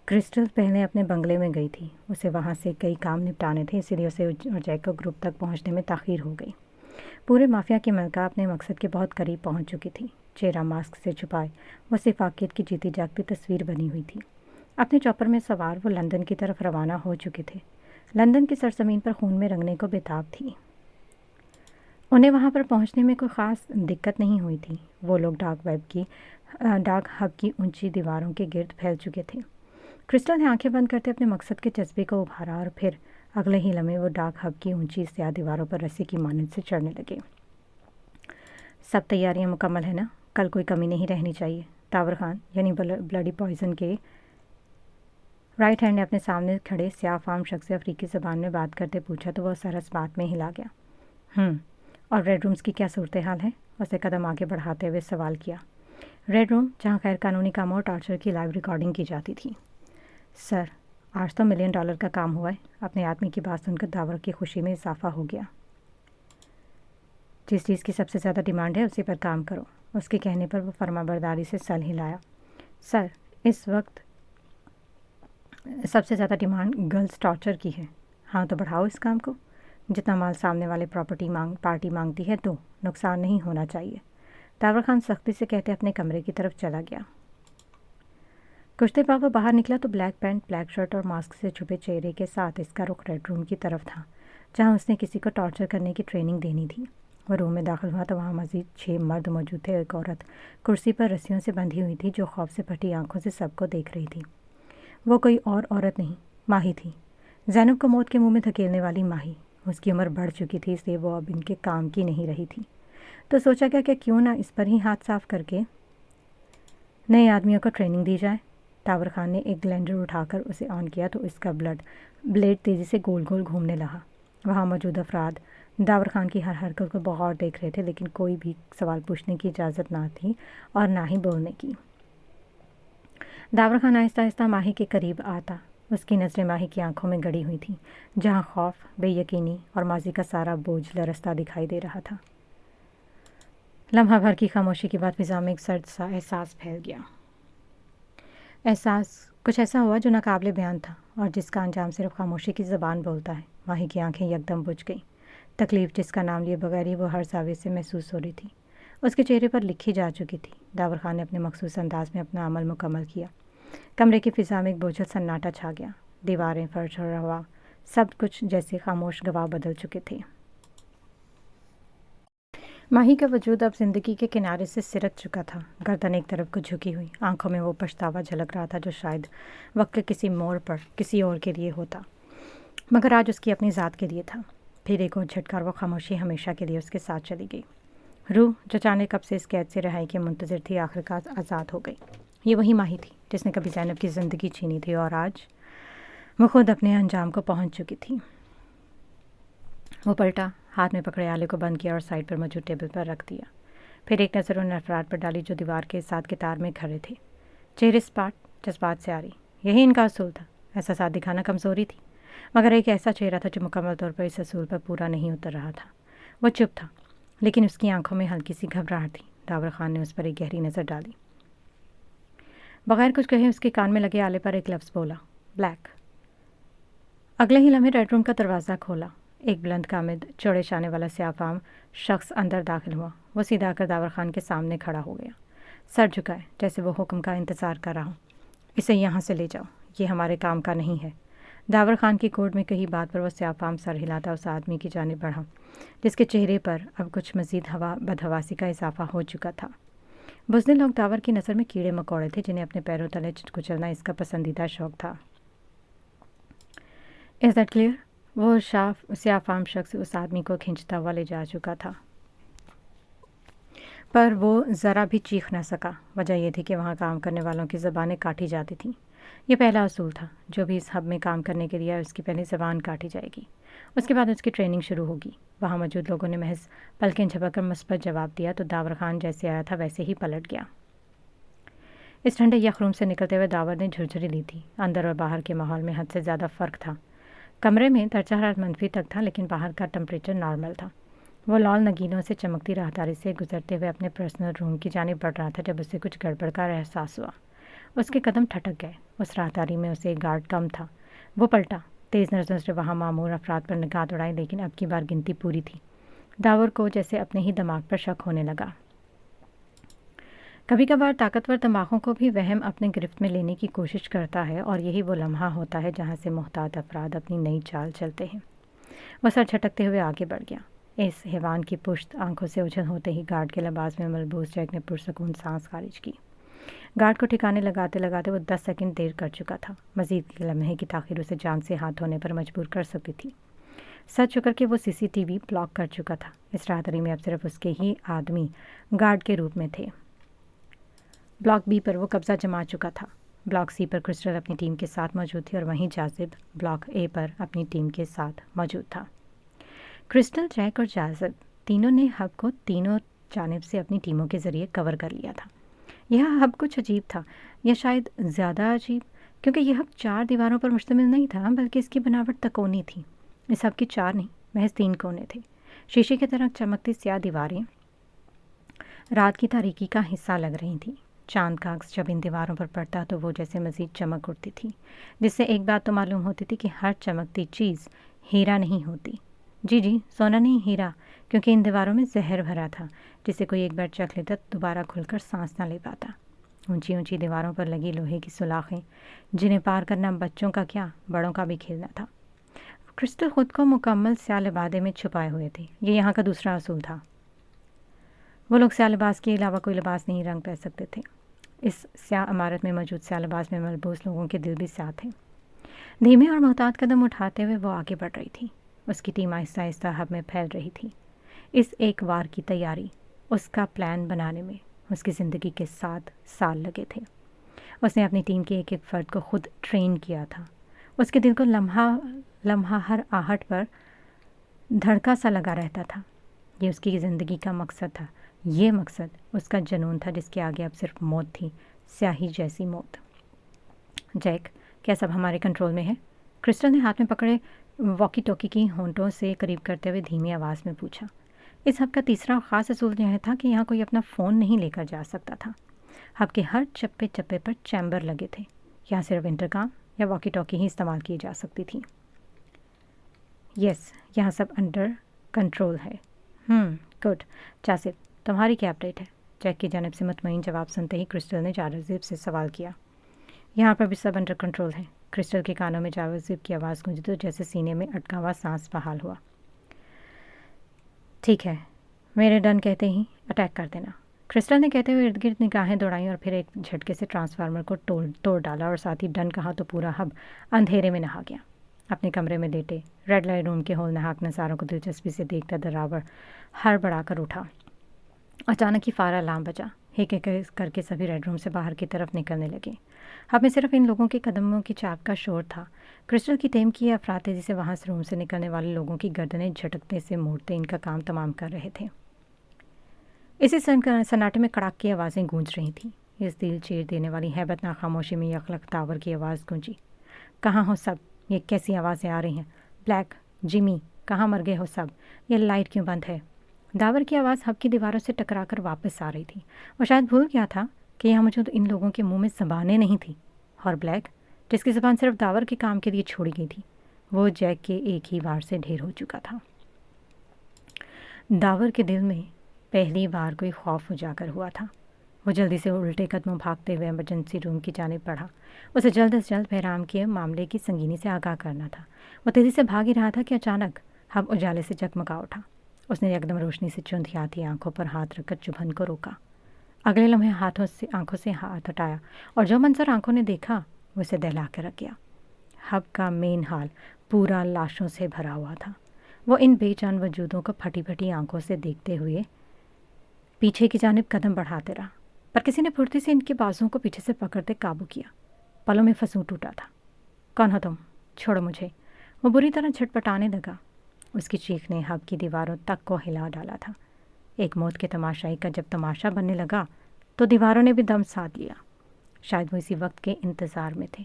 کرسٹل پہلے اپنے بنگلے میں گئی تھی، اسے وہاں سے کئی کام نپٹانے تھے، اسی لیے اسے اور جیکو گروپ تک پہنچنے میں تاخیر ہو گئی۔ پورے مافیا کی ملکہ اپنے مقصد کے بہت قریب پہنچ چکی تھی۔ چہرہ ماسک سے چھپائے وہ صفاقیت کی جیتی جاگتی تصویر بنی ہوئی تھی۔ اپنے چاپر میں سوار وہ لندن کی طرف روانہ ہو چکے تھے۔ لندن کی سرزمین پر خون میں رنگنے کو بےتاب تھی۔ انہیں وہاں پر پہنچنے میں کوئی خاص دقت نہیں ہوئی تھی۔ وہ لوگ ڈاک ہب کی اونچی دیواروں کے گرد پھیل چکے تھے۔ کرسٹل نے آنکھیں بند کرتے اپنے مقصد کے جذبے کو ابھارا اور پھر اگلے ہی لمحے وہ ڈاک ہب کی اونچی سیاہ دیواروں پر رسی کی مانند سے چڑھنے لگے۔ سب تیاریاں مکمل ہیں نا؟ کل کوئی کمی نہیں رہنی چاہیے۔ تاور خان یعنی بلڈی پوائزن کے رائٹ ہینڈ نے اپنے سامنے کھڑے سیاہ فام شخص سے افریقی زبان میں بات کرتے پوچھا تو وہ سرس بات میں ہلا گیا۔ اور ریڈ رومز کی کیا صورتحال ہے؟ اسے قدم آگے بڑھاتے ہوئے سوال کیا۔ ریڈ روم جہاں غیر قانونی کاموں اور ٹارچر کی لائیو ریکارڈنگ کی جاتی تھی۔ سر، آج تو $1 ملین کا کام ہوا ہے۔ اپنے آدمی کی بات سن کر داور کی خوشی میں اضافہ ہو گیا۔ جس چیز کی سب سے زیادہ ڈیمانڈ ہے اسی پر کام کرو۔ اس کے کہنے پر وہ فرما برداری سے سر ہلایا۔ سر، اس وقت سب سے زیادہ ڈیمانڈ گرلز ٹارچر کی ہے۔ ہاں تو بڑھاؤ اس کام کو۔ جتنا مال سامنے والے پارٹی مانگتی ہے تو نقصان نہیں ہونا چاہیے۔ تاور خان سختی سے کہتے اپنے کمرے کی طرف چلا گیا۔ کچھ دیر بعد وہ باہر نکلا تو بلیک پینٹ، بلیک شرٹ اور ماسک سے چھپے چہرے کے ساتھ اس کا رخ ریڈ روم کی طرف تھا، جہاں اس نے کسی کو ٹارچر کرنے کی ٹریننگ دینی تھی۔ وہ روم میں داخل ہوا تو وہاں مزید 6 مرد موجود تھے۔ ایک عورت کرسی پر رسیوں سے بندھی ہوئی تھی جو خوف سے پھٹی آنکھوں سے سب کو دیکھ رہی تھی۔ وہ کوئی اور عورت نہیں، ماہی تھی، زینب کو موت کے منہ میں دھکیلنے والی ماہی۔ اس کی عمر بڑھ چکی تھی، اس لیے وہ اب ان کے کام کی نہیں رہی تھی۔ تو سوچا گیا کہ کیوں نہ اس پر ہی ہاتھ صاف کر کے نئے آدمیوں کو ٹریننگ دی جائے۔ تاور خان نے ایک گلینڈر اٹھا کر اسے آن کیا تو اس کا بلیڈ تیزی سے گول گول گھومنے لگا۔ وہاں موجود افراد داور خان کی ہر حرکت کو بغور دیکھ رہے تھے، لیکن کوئی بھی سوال پوچھنے کی اجازت نہ تھی اور نہ ہی بولنے کی۔ داور خان آہستہ آہستہ ماہی کے قریب آتا۔ اس کی نظریں ماہی کی آنکھوں میں گڑی ہوئی تھیں، جہاں خوف، بے یقینی اور ماضی کا سارا بوجھ لرزتا دکھائی دے رہا تھا۔ لمحہ بھر کی خاموشی کے بعد فضا میں ایک سرد سا احساس پھیل گیا۔ کچھ ایسا ہوا جو ناقابل بیان تھا اور جس کا انجام صرف خاموشی کی زبان بولتا ہے۔ ماہی کی آنکھیں یکدم بجھ گئیں۔ تکلیف جس کا نام لیے بغیر ہی وہ ہر زاویے سے محسوس ہو رہی تھی، اس کے چہرے پر لکھی جا چکی تھی۔ داور خان نے اپنے مخصوص انداز میں اپنا عمل مکمل کیا۔ کمرے کی فضا میں ایک بوجھل سناٹا چھا گیا۔ دیواریں، فرش اور ہوا سب کچھ جیسے خاموش گواہ بدل چکے تھے۔ ماہی کا وجود اب زندگی کے کنارے سے سرک چکا تھا، گردن ایک طرف کو جھکی ہوئی، آنکھوں میں وہ پچھتاوا جھلک رہا تھا جو شاید وقت کے کسی موڑ پر کسی اور کے لیے ہوتا، مگر آج اس کی اپنی ذات کے لیے تھا۔ پھر ایک اور جھٹکا اور وہ خاموشی ہمیشہ کے لیے اس کے ساتھ چلی گئی۔ रूह जो जाने कब से इस कैद से रहाई के मुंतज़िर थी, आखिरकार आज़ाद हो गई। ये वही माही थी जिसने कभी ज़ैनब की ज़िंदगी छीनी थी और आज वो खुद अपने अंजाम को पहुंच चुकी थी। वो पलटा, हाथ में पकड़े आले को बंद किया और साइड पर मौजूद टेबल पर रख दिया। फिर एक नज़र उन अफराद पर डाली जो दीवार के साथ कतार में खड़े थे। चेहरे सपाट, जज्बात से आ रही। यही इनका असूल था। ऐसा साथ दिखाना कमज़ोरी थी, मगर एक ऐसा चेहरा था जो मुकम्मल तौर पर इस असूल पर पूरा नहीं उतर रहा था। वो चुप था, लेकिन उसकी आंखों में हल्की सी घबराहट थी। दावर खान ने उस पर एक गहरी नज़र डाली। बगैर कुछ कहे उसके कान में लगे आले पर एक लफ्ज़ बोला, ब्लैक। अगले ही लम्हे बेडरूम का दरवाज़ा खोला। एक बुलंद कामिद, चौड़े शाने वाला स्याफाम शख्स अंदर दाखिल हुआ। वो सीधा आकर दावर खान के सामने खड़ा हो गया, सर झुकाए, जैसे वो हुक्म का इंतज़ार कर रहा हो। इसे यहाँ से ले जाओ, ये हमारे काम का नहीं है। दावर खान की कोर्ट में कही बात पर वो स्याफाम सर हिलाता उस आदमी की जानिब बढ़ा, जिसके चेहरे पर अब कुछ मज़ीद बदहवासी का इजाफा हो चुका था। बुज़दिल लोग दावर की नज़र में कीड़े मकोड़े थे, जिन्हें अपने पैरों तले कुचलना इसका पसंदीदा शौक़ था। Is that clear? वो स्याफाम शख्स उस आदमी को खींचता हुआ ले जा चुका था, पर वो ज़रा भी चीख न सका। वजह यह थी कि वहाँ काम करने वालों की ज़बानें काटी जाती थीं। यह पहला असूल था, जो भी इस हब में काम करने के लिए आए उसकी पहले ज़बान काटी जाएगी। उसके बाद उसकी ट्रेनिंग शुरू होगी। वहाँ मौजूद लोगों ने महज पलकें झपककर मुस्बत जवाब दिया तो दावर खान जैसे आया था वैसे ही पलट गया। इस ठंडे यखरूम से निकलते हुए दावर ने झुरझुरी ली थी। अंदर और बाहर के माहौल में हद से ज़्यादा फ़र्क था। कमरे में दर्जा हरारत मंफी तक था, लेकिन बाहर का टेम्परेचर नॉर्मल था। वो लाल नगीनों से चमकती राहदारी से गुजरते हुए अपने पर्सनल रूम की जानिब बढ़ रहा था जब उसे कुछ गड़बड़ का एहसास हुआ। उसके कदम ठटक गए। उस राहदारी में उसे एक गार्ड कम था। वो पलटा, तेज़ नज़रों से वहाँ मामूर अफराद पर निगाह दौड़ाई, लेकिन अब की बार गिनती पूरी थी। दावर को जैसे अपने ही दिमाग पर शक होने लगा। कभी कभार ताकतवर दिमागों को भी वहम अपने गिरफ्त में लेने की कोशिश करता है, और यही वो लम्हा होता है जहाँ से मोहतात अफराद अपनी नई चाल चलते हैं। वह सर झटकते हुए आगे बढ़ गया। इस हैवान की पुश्त आंखों से उछल होते ही गार्ड के लिबास में मलबूस जैक ने पुरसकून सांस खारिज की। गार्ड को ठिकाने लगाते लगाते वो 10 सेकंड देर कर चुका था। मज़ीद लम्हे की ताख़ीर उसे जान से हाथ धोने पर मजबूर कर सकती थी। सच चुकर के वो CCTV ब्लॉक कर चुका था। इस राहदारी में अब सिर्फ उसके ही आदमी गार्ड के रूप में थे। ब्लॉक B पर वो कब्ज़ा जमा चुका था। ब्लॉक C पर क्रिस्टल अपनी टीम के साथ मौजूद थी और वहीं जाजिब ब्लॉक A पर अपनी टीम के साथ मौजूद था। क्रिस्टल, जैक और जाजिब तीनों ने हब को तीनों जानिब से अपनी टीमों के ज़रिए कवर कर लिया था। यह हब कुछ अजीब था, या शायद ज़्यादा अजीब, क्योंकि यह हब 4 दीवारों पर मुश्तमिल नहीं था, बल्कि इसकी बनावट तकोनी थी। इस हब की 4 नहीं, महज 3 कोने थे। शीशे की तरह चमकती स्याह दीवारें रात की तारीकी का हिस्सा लग रही थीं। चांद का अक्स जब इन दीवारों पर पड़ता तो वो जैसे मज़ीद चमक उठती थी, जिससे एक बात तो मालूम होती थी कि हर चमकती चीज़ हीरा नहीं होती। जी, सोना नहीं, हीरा, क्योंकि इन दीवारों में जहर भरा था, जिसे कोई एक बार चख लेता तो दोबारा खुलकर सांस ना ले पाता। ऊंची ऊंची दीवारों पर लगी लोहे की सुलाखें, जिन्हें पार करना बच्चों का क्या, बड़ों का भी खेलना था। क्रिस्टल खुद को मुकम्मल स्याह लिबादे में छुपाए हुए थे। ये यहाँ का दूसरा असूल था। वो लोग स्याह लिबास के अलावा कोई लिबास नहीं रंग पह सकते थे। इस स्याह इमारत में मौजूद स्याह लिबास में मलबूस लोगों के दिल भी स्याह थे। धीमे और मोहतात कदम उठाते हुए वो आगे बढ़ रही थी। उसकी टीम आहिस्ता आहिस्ता हब में फैल रही थी। इस एक वार की तैयारी, उसका प्लान बनाने में उसकी ज़िंदगी के 7 साल लगे थे। उसने अपनी टीम के एक एक फ़र्द को खुद ट्रेन किया था। उसके दिल को लम्हा हर आहट पर धड़का सा लगा रहता था। ये उसकी ज़िंदगी का मकसद था। ये मकसद उसका जुनून था, जिसके आगे अब सिर्फ मौत थी, स्याही जैसी मौत। जैक, क्या सब हमारे कंट्रोल में है? क्रिस्टल ने हाथ में पकड़े वॉकी टॉकी की होंठों से करीब करते हुए धीमी आवाज़ में पूछा। इस हब का तीसरा ख़ास असूल यह था कि यहाँ कोई अपना फ़ोन नहीं लेकर जा सकता था। हब के हर चप्पे चप्पे पर चैम्बर लगे थे। यहाँ सिर्फ इंटरकॉम या वॉकी टॉकी ही इस्तेमाल की जा सकती थी। यस, यहाँ सब अंडर कंट्रोल है। गुड। जासिब, तुम्हारी क्या अपडेट है? जैक की जानिब से मुतमईन जवाब सुनते ही क्रिस्टल ने जाजिब से सवाल किया। यहाँ पर भी सब अंडर कंट्रोल है। क्रिस्टल के कानों में जाजिब की आवाज़ गूंजी तो जैसे सीने में अटका हुआ सांस बहाल हुआ। ठीक है, मेरे डन कहते ही अटैक कर देना। क्रिस्टल ने कहते हुए इर्द गिर्द निगाहें दौड़ाईं और फिर एक झटके से ट्रांसफार्मर को तोड़ डाला और साथ ही डन कहा तो पूरा हब अंधेरे में नहा गया। अपने कमरे में लेटे रेड लाइट रूम के होल नहाक नज़ारों को दिलचस्पी से देखता दरावर हड़बड़ा कर उठा। अचानक ही फायर अलार्म बजा। एक एक कर के सभी रेड रूम से बाहर की तरफ निकलने लगे। हमें सिर्फ इन लोगों के कदमों की चाप का शोर था। क्रिस्टल की टीम की अफराद तेजी से वहाँ से रूम से निकलने वाले लोगों की गर्दनें झटकते से मोड़ते इनका काम तमाम कर रहे थे। इसी सन्नाटे में कड़ाक की आवाज़ें गूंज रही थीं। इस दिल चीर देने वाली हैबतनाक खामोशी में यखलक टावर की आवाज़ गूंजी। कहाँ हो सब? ये कैसी आवाज़ें आ रही हैं? ब्लैक, जिमी, कहाँ मर गए हो सब? ये लाइट क्यों बंद है? दावर की आवाज़ हब की दीवारों से टकराकर वापस आ रही थी। और शायद भूल गया था कि यहाँ मौजूद इन लोगों के मुंह में ज़बानें नहीं थी। और ब्लैक, जिसकी ज़बान सिर्फ दावर के काम के लिए छोड़ी गई थी, वो जैक के एक ही वार से ढेर हो चुका था। दावर के दिल में पहली बार कोई खौफ उजागर हुआ था। वो जल्दी से उल्टे कदमों भागते हुए इमरजेंसी रूम की जानिब बढ़ा। उसे जल्द से जल्द बहराम के मामले की संगीनी से आगाह करना था। वो तेज़ी से भाग ही रहा था कि अचानक हब उजाले से जगमगा उठा। उसने एकदम रोशनी से चुंधियाती आंखों पर हाथ रखकर चुभन को रोका। अगले लम्हे आंखों से हाथ हटाया और जो मंजर आंखों ने देखा वो उसे दहला कर रख गया। हब का मेन हाल पूरा लाशों से भरा हुआ था। वो इन बेजान वजूदों को फटी फटी आंखों से देखते हुए पीछे की जानिब कदम बढ़ाते रहा, पर किसी ने फुर्ती से इनके बाजुओं को पीछे से पकड़ते काबू किया। पलों में फंसूट टूटा था। कौन हो तुम? छोड़ो मुझे। वो बुरी तरह झटपटाने लगा। उसकी चीख ने हब की दीवारों तक को हिला डाला था। एक मौत के तमाशाई का जब तमाशा बनने लगा तो दीवारों ने भी दम साध लिया। शायद वो इसी वक्त के इंतज़ार में थे।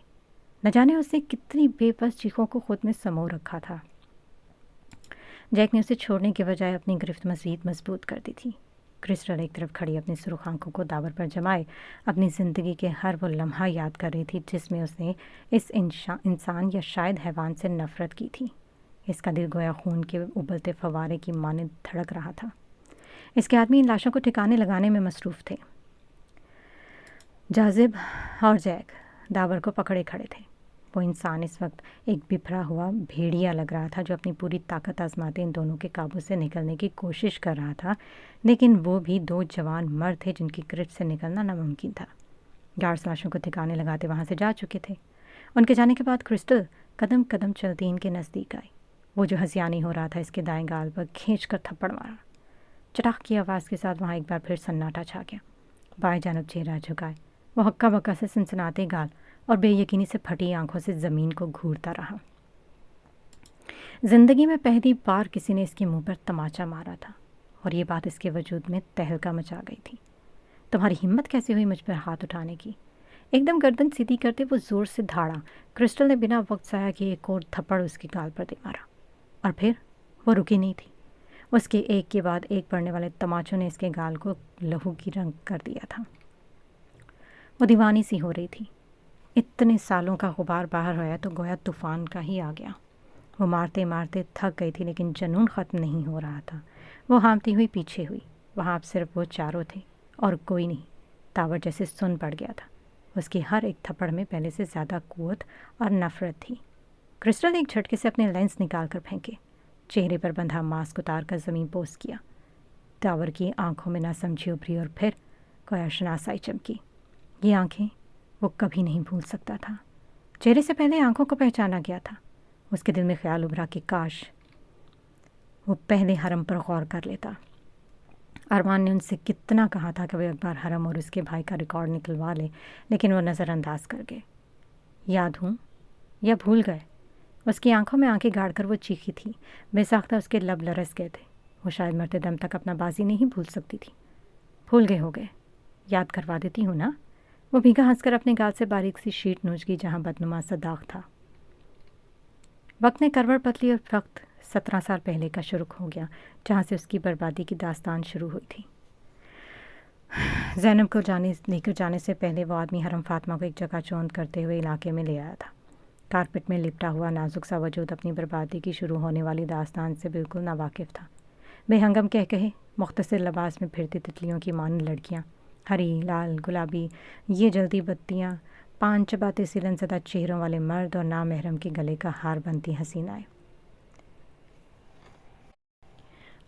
न जाने उसने कितनी बेबस चीखों को खुद में समो रखा था। जैक ने उसे छोड़ने के बजाय अपनी गिरफ्त मज़ीद मजबूत कर दी थी। क्रिस्टल एक तरफ खड़ी अपनी सुर्ख आंखों को दावर पर जमाए अपनी ज़िंदगी के हर वो लम्हा याद कर रही थी जिसमें उसने इस इंसान या शायद हैवान से नफ़रत की थी। इसका दिल गोया खून के उबलते फवारे की मानद धड़क रहा था। इसके आदमी इन लाशों को ठिकाने लगाने में मसरूफ़ थे। जाजिब और जैक दावर को पकड़े खड़े थे। वो इंसान इस वक्त एक बिखरा हुआ भेड़िया लग रहा था जो अपनी पूरी ताकत आजमाते इन दोनों के काबू से निकलने की कोशिश कर रहा था, लेकिन वो भी दो जवान मर्द थे जिनकी ग्रिप से निकलना नामुमकिन था। गार्ड्स लाशों को ठिकाने लगाते वहाँ से जा चुके थे। उनके जाने के बाद क्रिस्टल कदम कदम चलती इनके नज़दीक आई। वो जो हंसियानी हो रहा था इसके दाएं गाल पर खींच कर थप्पड़ मारा। चटाक की आवाज़ के साथ वहाँ एक बार फिर सन्नाटा छा गया। बाएं जानब चेहरा झुकाए वो हक्का बक्का से सनसनाते गाल और बेयकीनी से फटी आंखों से ज़मीन को घूरता रहा। ज़िंदगी में पहली बार किसी ने इसके मुंह पर तमाचा मारा था और ये बात इसके वजूद में तहलका मचा गई थी। तुम्हारी हिम्मत कैसे हुई मुझ पर हाथ उठाने की? एकदम गर्दन सीधी करते वो ज़ोर से धाड़ा। क्रिस्टल ने बिना वक्त ज़ाया किए एक और थप्पड़ उसके गाल पर दे मारा और फिर वो रुकी नहीं थी। उसके एक के बाद एक पड़ने वाले तमाचों ने इसके गाल को लहू की रंग कर दिया था। वो दीवानी सी हो रही थी। इतने सालों का गुबार बाहर आया तो गोया तूफ़ान का ही आ गया। वो मारते मारते थक गई थी लेकिन जुनून ख़त्म नहीं हो रहा था। वो हाँफती हुई पीछे हुई। वहाँ अब सिर्फ वो चारों थे और कोई नहीं। टावर जैसे सुन पड़ गया था। उसकी हर एक थप्पड़ में पहले से ज़्यादा कुव्वत और नफ़रत थी। क्रिस्टल एक झटके से अपने लेंस निकाल कर फेंके। चेहरे पर बंधा मास्क उतार कर ज़मीन पोस किया। टावर की आंखों में नासमझी उभरी और फिर कोई शनासाई चमकी। ये आंखें वो कभी नहीं भूल सकता था। चेहरे से पहले आंखों को पहचाना गया था। उसके दिल में ख्याल उभरा कि काश वो पहले हरम पर गौर कर लेता। अरमान ने उनसे कितना कहा था कि वो एक बार हरम और उसके भाई का रिकॉर्ड निकलवा ले, लेकिन वो नज़रअंदाज कर गए। याद हूँ या भूल गए? उसकी आंखों में आंखें गाड़ कर वो चीखी थी। बेसाख्ता उसके लब लरस गए थे। वो शायद मरते दम तक अपना बाजी नहीं भूल सकती थी। भूल गए हो गए? याद करवा देती हूँ ना। वो भीगा हंसकर अपने गाल से बारीक सी शीट नोच गई जहाँ बदनुमा सा दाग था। वक्त ने करवट बदली और वक्त 17 साल पहले का शुरू हो गया जहाँ से उसकी बर्बादी की दास्तान शुरू हुई थी। ज़ैनब को लेकर जाने से पहले वो आदमी हरम फातिमा को एक जगह चौंध करते हुए इलाके में ले आया था। कारपेट में लिपटा हुआ नाजुक सा वजूद अपनी बर्बादी की शुरू होने वाली दास्तान से बिल्कुल नावाकिफ़ था। बेहंगम कह कहे मुख्तसर लिबास में फिरती तितलियों की मानद लड़कियाँ, हरी, लाल, गुलाबी, ये जल्दी बत्तियाँ, पान चबाते सिलनज़दा चेहरों वाले मर्द और नामहरम के गले का हार बनती हसीनाएं।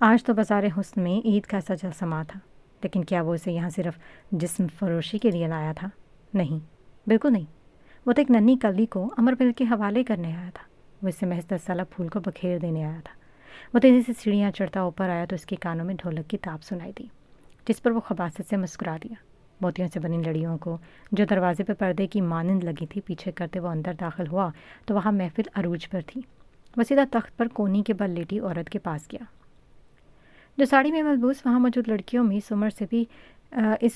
आज तो बाज़ार हुस्न में ईद का सजा समा था, लेकिन क्या वो इसे यहाँ सिर्फ जिस्म फरोशी के लिए लाया था? नहीं, बिल्कुल नहीं। वो तो एक नन्ही कली को अमरबिल के हवाले करने आया था। वो इससे महज 10 साला फूल को बखेर देने आया था। वो तेज़ी से सीढ़ियाँ चढ़ता ऊपर आया तो उसके कानों में ढोलक की ताप सुनाई दी। जिस पर वो खबासत से मुस्कुरा दिया। मोतियों से बनी लड़ियों को जो दरवाजे पर पर्दे की मानंद लगी थी पीछे करते वो अंदर दाखिल हुआ तो वहाँ महफिल अरूज पर थी। वो सीधा तख्त पर कोनी के बल लेटी औरत के पास गया जो साड़ी में मलबूस वहाँ मौजूद लड़कियों में इस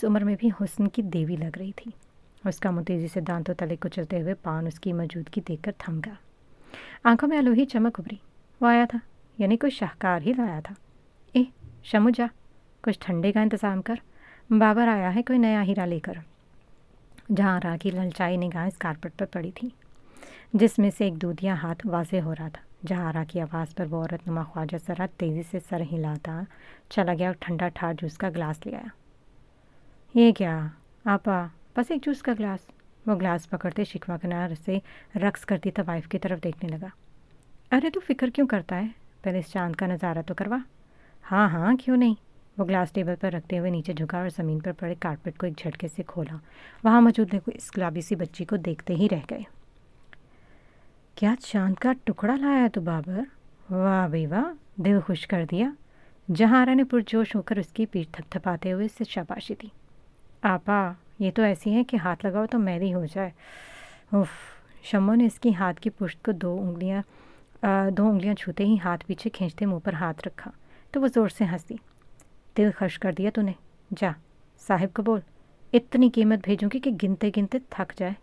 उम्र में भी हुस्न की देवी लग रही थी। उसका मुंह तेजी से दांतों तले कुचलते हुए पान उसकी मौजूदगी देखकर थम गया। आंखों में अलोही चमक उभरी। वो आया था, यानी कोई शाहकार ही लाया था। ए शमू जा, कुछ ठंडे का इंतज़ाम कर, बाबर आया है कोई नया हीरा लेकर। जहाँ रा की ललचाई निगाह इस कारपेट पर पड़ी थी जिसमें से एक दूधिया हाथ वाजे हो रहा था। जहाँ रा की आवाज़ पर वो औरत नुमा ख्वाजा सरा तेज़ी से सर हिलाता चला गया और ठंडा ठार जूस का गिलास ले आया। ये क्या आपा, बस एक जूस का गिलास। वो गिलास पकड़ते शिकवा किनार से रक्स करती तवाइफ की तरफ देखने लगा। अरे तू फिक्र क्यों करता है, पहले इस चांद का नज़ारा तो करवा। हाँ हाँ क्यों नहीं। वो ग्लास टेबल पर रखते हुए नीचे झुका और ज़मीन पर पड़े कारपेट को एक झटके से खोला। वहाँ मौजूद लोग इस गुलाबी सी बच्ची को देखते ही रह गए। क्या चांद का टुकड़ा लाया है तू बाबर, वाह भाई वाह, दिल खुश कर दिया। जहारा ने पुरजोश होकर उसकी पीठ थपथपाते हुए इससे शाबाशी दी। आपा ये तो ऐसी है कि हाथ लगाओ तो मैली हो जाए। उफ। शम्मो ने इसकी हाथ की पुश्त को दो उंगलियां छूते ही हाथ पीछे खींचते मुंह पर हाथ रखा तो वो ज़ोर से हंस दी। दिल खर्च कर दिया तूने, जा साहिब को बोल इतनी कीमत भेजूंगी कि गिनते गिनते थक जाए।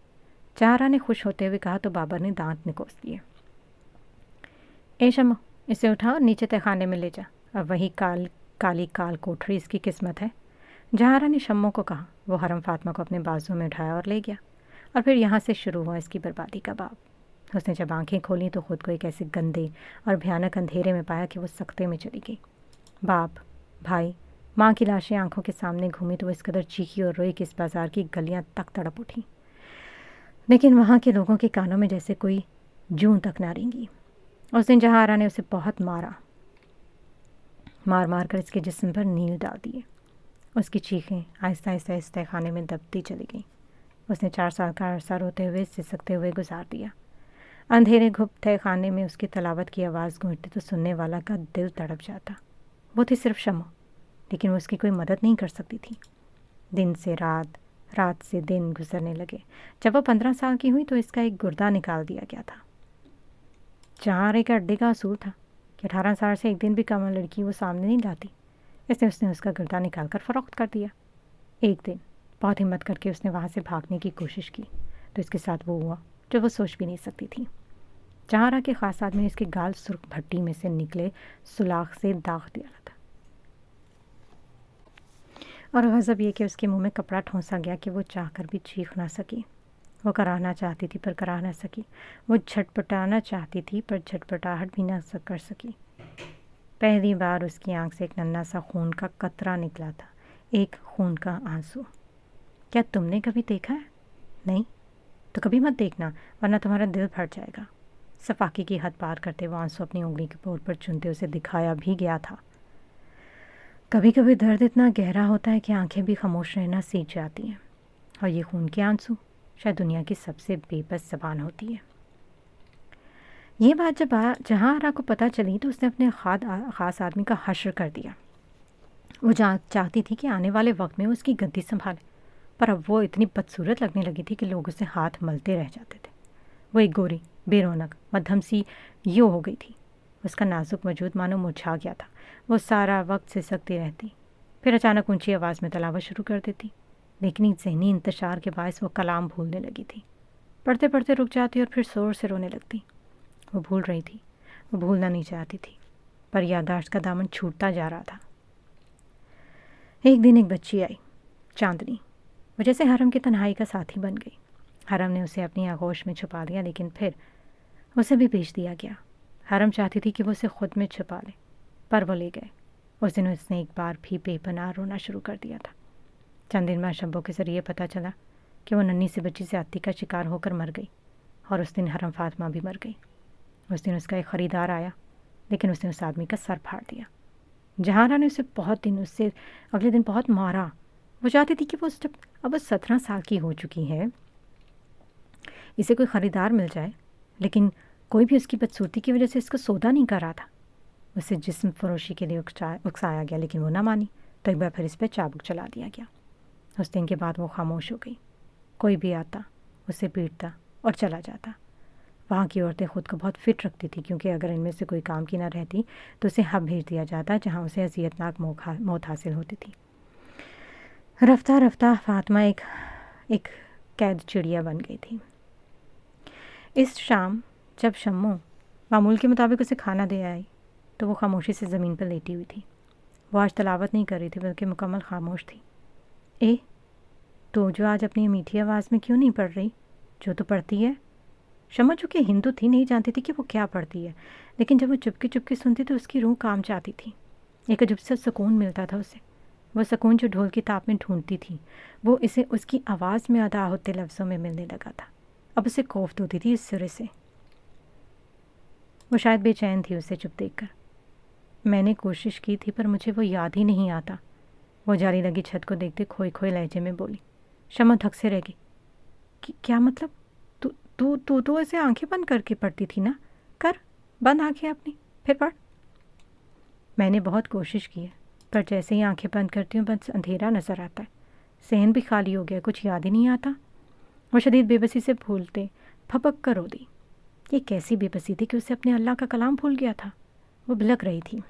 जहारा ने खुश होते हुए कहा तो बाबर ने दांत निकोस दिए। ए शम्मो, इसे उठा और नीचे तहखाने में ले जा, अब वही काली कोठरी इसकी किस्मत है। जहारा ने शम्मो को कहा। वो हरम फातिमा को अपने बाजू में उठाया और ले गया और फिर यहाँ से शुरू हुआ इसकी बर्बादी का बाब। उसने जब आंखें खोली तो खुद को एक ऐसे गंदे और भयानक अंधेरे में पाया कि वो सख्ते में चली गई। बाप, भाई, माँ की लाशें आंखों के सामने घूमी तो वो इस कदर चीखी और रोई कि इस बाजार की गलियाँ तक तड़प उठी, लेकिन वहाँ के लोगों के कानों में जैसे कोई जूं तक ना रेंगी। उस दिन जहारा ने उसे बहुत मार कर इसके जिस्म पर नील डाल दिए। उसकी चीखें आहिस्ता आहिस्ता इस तहखाने में दबती चली गईं। उसने 4 साल का अरसा रोते हुए सिसकते हुए गुजार दिया। अंधेरे घुप तहखाने में उसकी तलावत की आवाज़ गूंजती तो सुनने वाला का दिल तड़प जाता। वो थी सिर्फ शम्मो, लेकिन वो उसकी कोई मदद नहीं कर सकती थी। दिन से रात, रात से दिन गुजरने लगे। जब वो 15 साल की हुई तो इसका एक गुर्दा निकाल दिया गया था। जहाँ एक अड्डे का असूल था कि 18 साल से एक दिन भी कम लड़की वो सामने नहीं लाती, इसलिए उसने उसका गुर्दा निकाल कर फ़रोख्त कर दिया। एक दिन बहुत हिम्मत करके उसने वहाँ से भागने की कोशिश की तो इसके साथ वो हुआ जो वो सोच भी नहीं सकती थी। जहारा के ख़ास आदमी ने इसके गाल सुर्ख भट्टी में से निकले सुलाख से दाग दिया था और गज़ब ये कि उसके मुंह में कपड़ा ठोंसा गया कि वो चाहकर भी चीख ना सकी। वो कराहना चाहती थी पर करा ना सकी। वो झटपटाना चाहती थी पर झटपटाहट भी ना कर सकी। पहली बार उसकी आंख से एक नन्हा सा खून का कतरा निकला था, एक खून का आंसू। क्या तुमने कभी देखा है? नहीं तो कभी मत देखना, वरना तुम्हारा दिल फट जाएगा। सफाकी की हद पार करते वो आंसू अपनी उंगली के बोर पर चुनते उसे दिखाया भी गया था। कभी कभी दर्द इतना गहरा होता है कि आंखें भी खामोश रहना सीख जाती हैं, और ये खून के आंसू शायद दुनिया की सबसे बेबस ज़बान होती है। ये बात जब जहारा को पता चली तो उसने अपने ख़ास आदमी का हश्र कर दिया। वो चाहती थी कि आने वाले वक्त में वो उसकी गद्दी संभाले, पर अब वो इतनी बदसूरत लगने लगी थी कि लोग उसे हाथ मलते रह जाते थे। वो एक गोरी, बेरौनक, मध्यम सी यो हो गई थी। उसका नाजुक वजूद मानो मुरझा गया था। वो सारा वक्त सिसकती रहती, फिर अचानक ऊंची आवाज़ में तलावत शुरू कर देती, लेकिन इस ज़हनी इंतशार के बायस वो कलाम भूलने लगी थी। पढ़ते पढ़ते रुक जाती और फिर ज़ोर से रोने लगती। वो भूल रही थी, वो भूलना नहीं चाहती थी, पर याददाश्त का दामन छूटता जा रहा था। एक दिन एक बच्ची आई, चांदनी। वो जैसे हरम की तन्हाई का साथी बन गई। हरम ने उसे अपनी आगोश में छुपा लिया, लेकिन फिर उसे भी बेच दिया गया। हरम चाहती थी कि वो उसे खुद में छुपा ले, पर वो ले गए। उस दिन उसने एक बार भी बेपनाह रोना शुरू कर दिया था। चंद दिन बाद शब्बों के ज़रिए पता चला कि वो नन्ही सी बच्ची ज़्यादती का शिकार होकर मर गई, और उस दिन हरम फातिमा भी मर गई। उस दिन उसका एक ख़रीदार आया, लेकिन उसने उस आदमी का सर फाड़ दिया। जहारा ने उससे अगले दिन बहुत मारा। वो चाहती थी कि अब वो 17 साल की हो चुकी है, इसे कोई ख़रीदार मिल जाए, लेकिन कोई भी उसकी बदसूरती की वजह से इसको सौदा नहीं कर रहा था। उसे जिस्म फरोशी के लिए उकसाया गया, लेकिन वो ना मानी, तो एक बार फिर इस पर चाबुक चला दिया गया। उस दिन के बाद वो खामोश हो गई। कोई भी आता, उसे पीटता और चला जाता। वहाँ की औरतें ख़ुद को बहुत फिट रखती थी, क्योंकि अगर इनमें से कोई काम की ना रहती तो उसे हब भेज दिया जाता, जहाँ उसे अज़ियतनाक मौत हासिल होती थी। रफ्ता रफ्ता फातिमा एक कैद चिड़िया बन गई थी। इस शाम जब शम्मू मामूल के मुताबिक उसे खाना दे आई तो वो खामोशी से ज़मीन पर लेटी हुई थी। वो आज तलावत नहीं कर रही थी, बल्कि मुकम्मल खामोश थी। तो जो आज अपनी मीठी आवाज़ में क्यों नहीं पढ़ रही जो तो पढ़ती है? शम्मा चूँकि हिंदू थी, नहीं जानती थी कि वो क्या पढ़ती है, लेकिन जब वो चुपके चुपके सुनती तो उसकी रूह काम चाहती थी। एक अजब सा सुकून मिलता था उसे। वो सुकून जो ढोल की ताप में ढूंढती थी, वो इसे उसकी आवाज़ में अदा होते लफ्ज़ों में मिलने लगा था। अब उसे खौफ होती थी इस सिरे से। वो शायद बेचैन थी उसे चुप देखकर। मैंने कोशिश की थी, पर मुझे वो याद ही नहीं आता, वो जारी लगी छत को देखते खोई खोई लहजे में बोली। शम्मा धक से रह गई। क्या मतलब? तू तो ऐसे आंखें बंद करके पढ़ती थी ना? कर बंद आंखें अपनी, फिर पढ़। मैंने बहुत कोशिश की है, पर जैसे ही आंखें बंद करती हूँ बस अंधेरा नज़र आता है। सहन भी खाली हो गया, कुछ याद ही नहीं आता। वो शदीद बेबसी से भूलते फपक कर रो दी। ये कैसी बेबसी थी कि उसे अपने अल्लाह का कलाम भूल गया था। वो बिलक रही थी।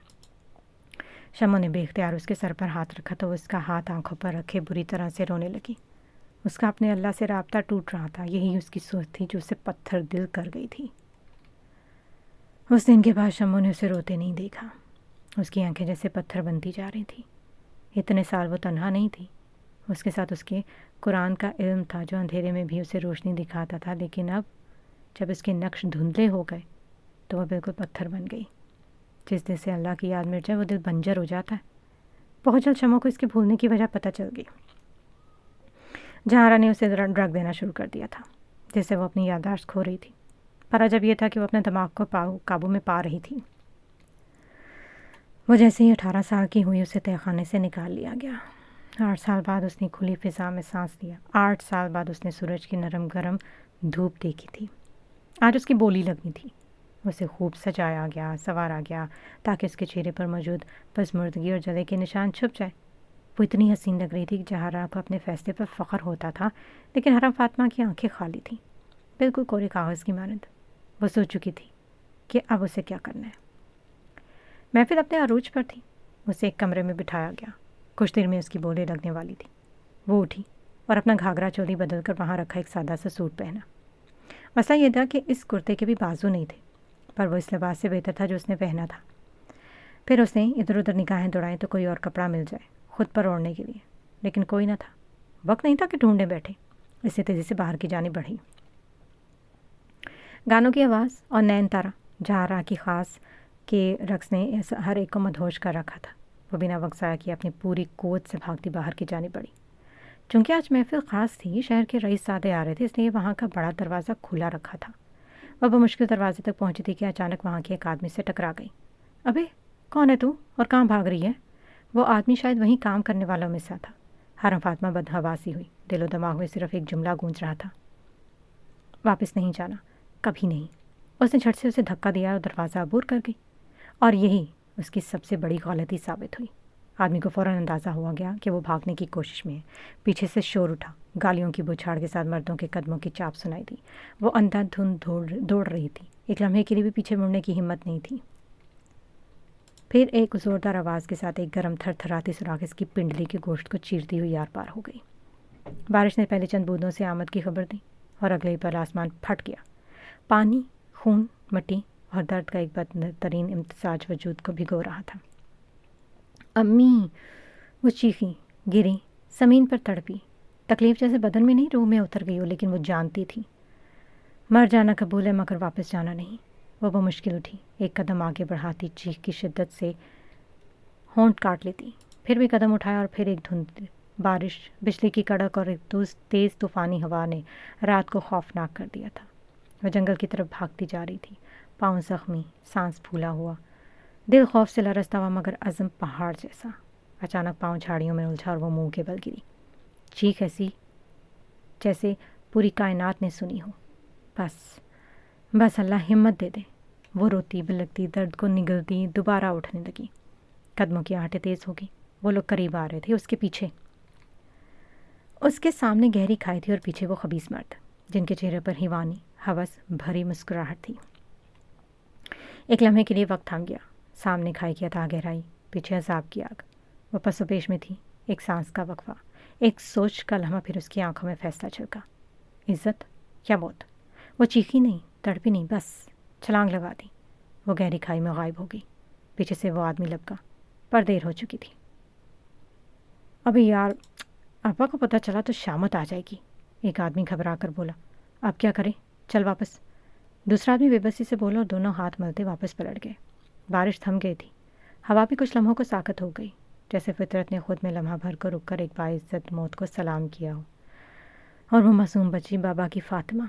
शम्मा ने बेख्तियार उसके सर पर हाथ रखा तो उसका हाथ आंखों पर रखे बुरी तरह से रोने लगी। उसका अपने अल्लाह से राब्ता टूट रहा था। यही उसकी सोच थी जो उसे पत्थर दिल कर गई थी। उस दिन के बाद शम्मा ने उसे रोते नहीं देखा। उसकी आंखें जैसे पत्थर बनती जा रही थी। इतने साल वो तन्हा नहीं थी। उसके साथ उसके कुरान का इल्म था जो अंधेरे में भी उसे रोशनी दिखाता था, लेकिन अब जब उसके नक्श धुंधले हो गए तो वह बिल्कुल पत्थर बन गई। जिस दिल से अल्लाह की याद मिट जाए वो दिल बंजर हो जाता है। बहुत जल्द शम्मा को इसके भूलने की वजह पता चल गई। जहारा ने उसे ड्रग देना शुरू कर दिया था, जिससे वो अपनी याददाश्त खो रही थी। पर अजब यह था कि वो अपने दिमाग को काबू में पा रही थी। वो जैसे ही 18 साल की हुई उसे तहखाने से निकाल लिया गया। 8 साल बाद उसने खुली फिजा में सांस लिया। 8 साल बाद उसने सूरज की नरम गरम धूप देखी थी। आज उसकी बोली लगनी थी। उसे खूब सजाया गया, संवारा गया, ताकि उसके चेहरे पर मौजूद पसमुर्दगी और जले के निशान छुप जाए। वो इतनी हसीन लग रही थी कि जहारा को अपने फैसले पर फ़ख्र होता था, लेकिन हरम फातिमा की आंखें खाली थीं, बिल्कुल कोरे कागज़ की मानंद। वो सोच चुकी थी कि अब उसे क्या करना है। महफिल अपने अरूज पर थी। उसे एक कमरे में बिठाया गया। कुछ देर में उसकी बोली लगने वाली थी। वो उठी और अपना घाघरा चोली बदल कर वहाँ रखा एक सादा सा सूट पहना। मसला ये था कि इस कुर्ते के भी बाजू नहीं थे, पर वो इस लिबास से बेहतर था जो उसने पहना था। फिर उसने इधर उधर निगाहें दौड़ाई तो कोई और कपड़ा मिल जाए खुद पर ओढ़ने के लिए, लेकिन कोई ना था। वक्त नहीं था कि ढूंढने बैठे। इससे तेज़ी से बाहर की जानी बढ़ी। गानों की आवाज़ और नैन तारा जहारा की ख़ास के रक्स ने हर एक को मदहोश कर रखा था। वो बिना वक्त ज़ाया किए अपनी पूरी कुव्वत से भागती बाहर की जानी पड़ी। चूँकि आज महफिल ख़ास थी, शहर के रईस सादे आ रहे थे, इसलिए वहाँ का बड़ा दरवाज़ा खुला रखा था। वह बमुश्किल दरवाजे तक पहुँची थी कि अचानक वहाँ के एक आदमी से टकरा गई। अबे कौन है तू और कहाँ भाग रही है? वो आदमी शायद वहीं काम करने वालों में सा था। हरम फातिमा बदहवासी हुई। दिलो दिमाग में सिर्फ एक जुमला गूंज रहा था, वापस नहीं जाना, कभी नहीं। उसने झट से उसे धक्का दिया और दरवाज़ा अबूर कर गई, और यही उसकी सबसे बड़ी गलती साबित हुई। आदमी को फ़ौरन अंदाज़ा हुआ गया कि वो भागने की कोशिश में है। पीछे से शोर उठा। गालियों की बौछार के साथ मर्दों के कदमों की चाप सुनाई दी। वो अंधाधुंध दौड़ रही थी। एक लम्हे के लिए भी पीछे मुड़ने की हिम्मत नहीं थी। फिर एक ज़ोरदार आवाज़ के साथ एक गर्म थरथराती सुराख इसकी पिंडली के गोश्त को चीरती हुई यार पार हो गई। बारिश ने पहले चंद बूंदों से आमद की खबर दी, और अगले ही पल आसमान फट गया। पानी, खून, मिट्टी और दर्द का एक बदतरीन इम्तिजाज वजूद को भिगो रहा था। अम्मी! वो चीखी, गिरी, ज़मीन पर तड़पी। तकलीफ़ जैसे बदन में नहीं रूह में उतर गई हो, लेकिन वो जानती थी मर जाना कबूल है मगर वापस जाना नहीं। वो बमुश्किल उठी। एक कदम आगे बढ़ाती चीख की शिद्दत से होंठ काट लेती। फिर भी कदम उठाया और फिर एक धुंध, बारिश, बिजली की कड़क और एक तेज़ तूफ़ानी हवा ने रात को खौफनाक कर दिया था। वह जंगल की तरफ भागती जा रही थी, पाँव ज़ख्मी, सांस फूला हुआ, दिल खौफ से लरसता हुआ, मगर अज़म पहाड़ जैसा। अचानक पाँव झाड़ियों में उलझा और वो मुंह के बल गिरी। चीख ऐसी जैसे पूरी कायनात ने सुनी हो। बस अल्लाह हिम्मत दे दे। वो रोती बिलखती, दर्द को निगलती, दोबारा उठने लगी। कदमों की आहटें तेज़ हो गई। وہ لوگ قریب آ رہے تھے، اس کے پیچھے، اس کے سامنے گہری کھائی تھی اور پیچھے وہ خبیث مرد جن کے چہرے پر حیوانی ہوس بھری مسکراہٹ تھی۔ ایک لمحے کے لیے وقت تھم گیا، سامنے کھائی کی اتھاہ گہرائی، پیچھے عذاب کی آگ، وہ پس و پیش میں تھی، ایک سانس کا وقفہ، ایک سوچ کا لمحہ، پھر اس کی آنکھوں میں فیصلہ چھلکا، عزت کیا موت؟ وہ چیخی نہیں، تڑپی نہیں، بس چھلانگ لگا دی، وہ گہری کھائی میں غائب ہو گئی۔ پیچھے سے وہ آدمی لپکا، پر دیر ہو چکی تھی۔ ابھی یار ابا کو پتہ چلا تو شامت آ جائے گی، ایک آدمی گھبرا کر بولا۔ اب کیا کریں؟ چل واپس، دوسرا آدمی بے بسی سے بولا اور دونوں ہاتھ ملتے واپس پلٹ گئے۔ بارش تھم گئی تھی، ہوا بھی کچھ لمحوں کو ساکت ہو گئی، جیسے فطرت نے خود میں لمحہ بھر کر رک کر ایک باعزت موت کو سلام کیا ہو، اور وہ معصوم بچی بابا کی فاطمہ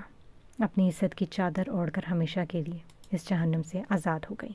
اپنی عزت کی چادر اوڑھ کر ہمیشہ کے لیے اس جہنم سے آزاد ہو گئی۔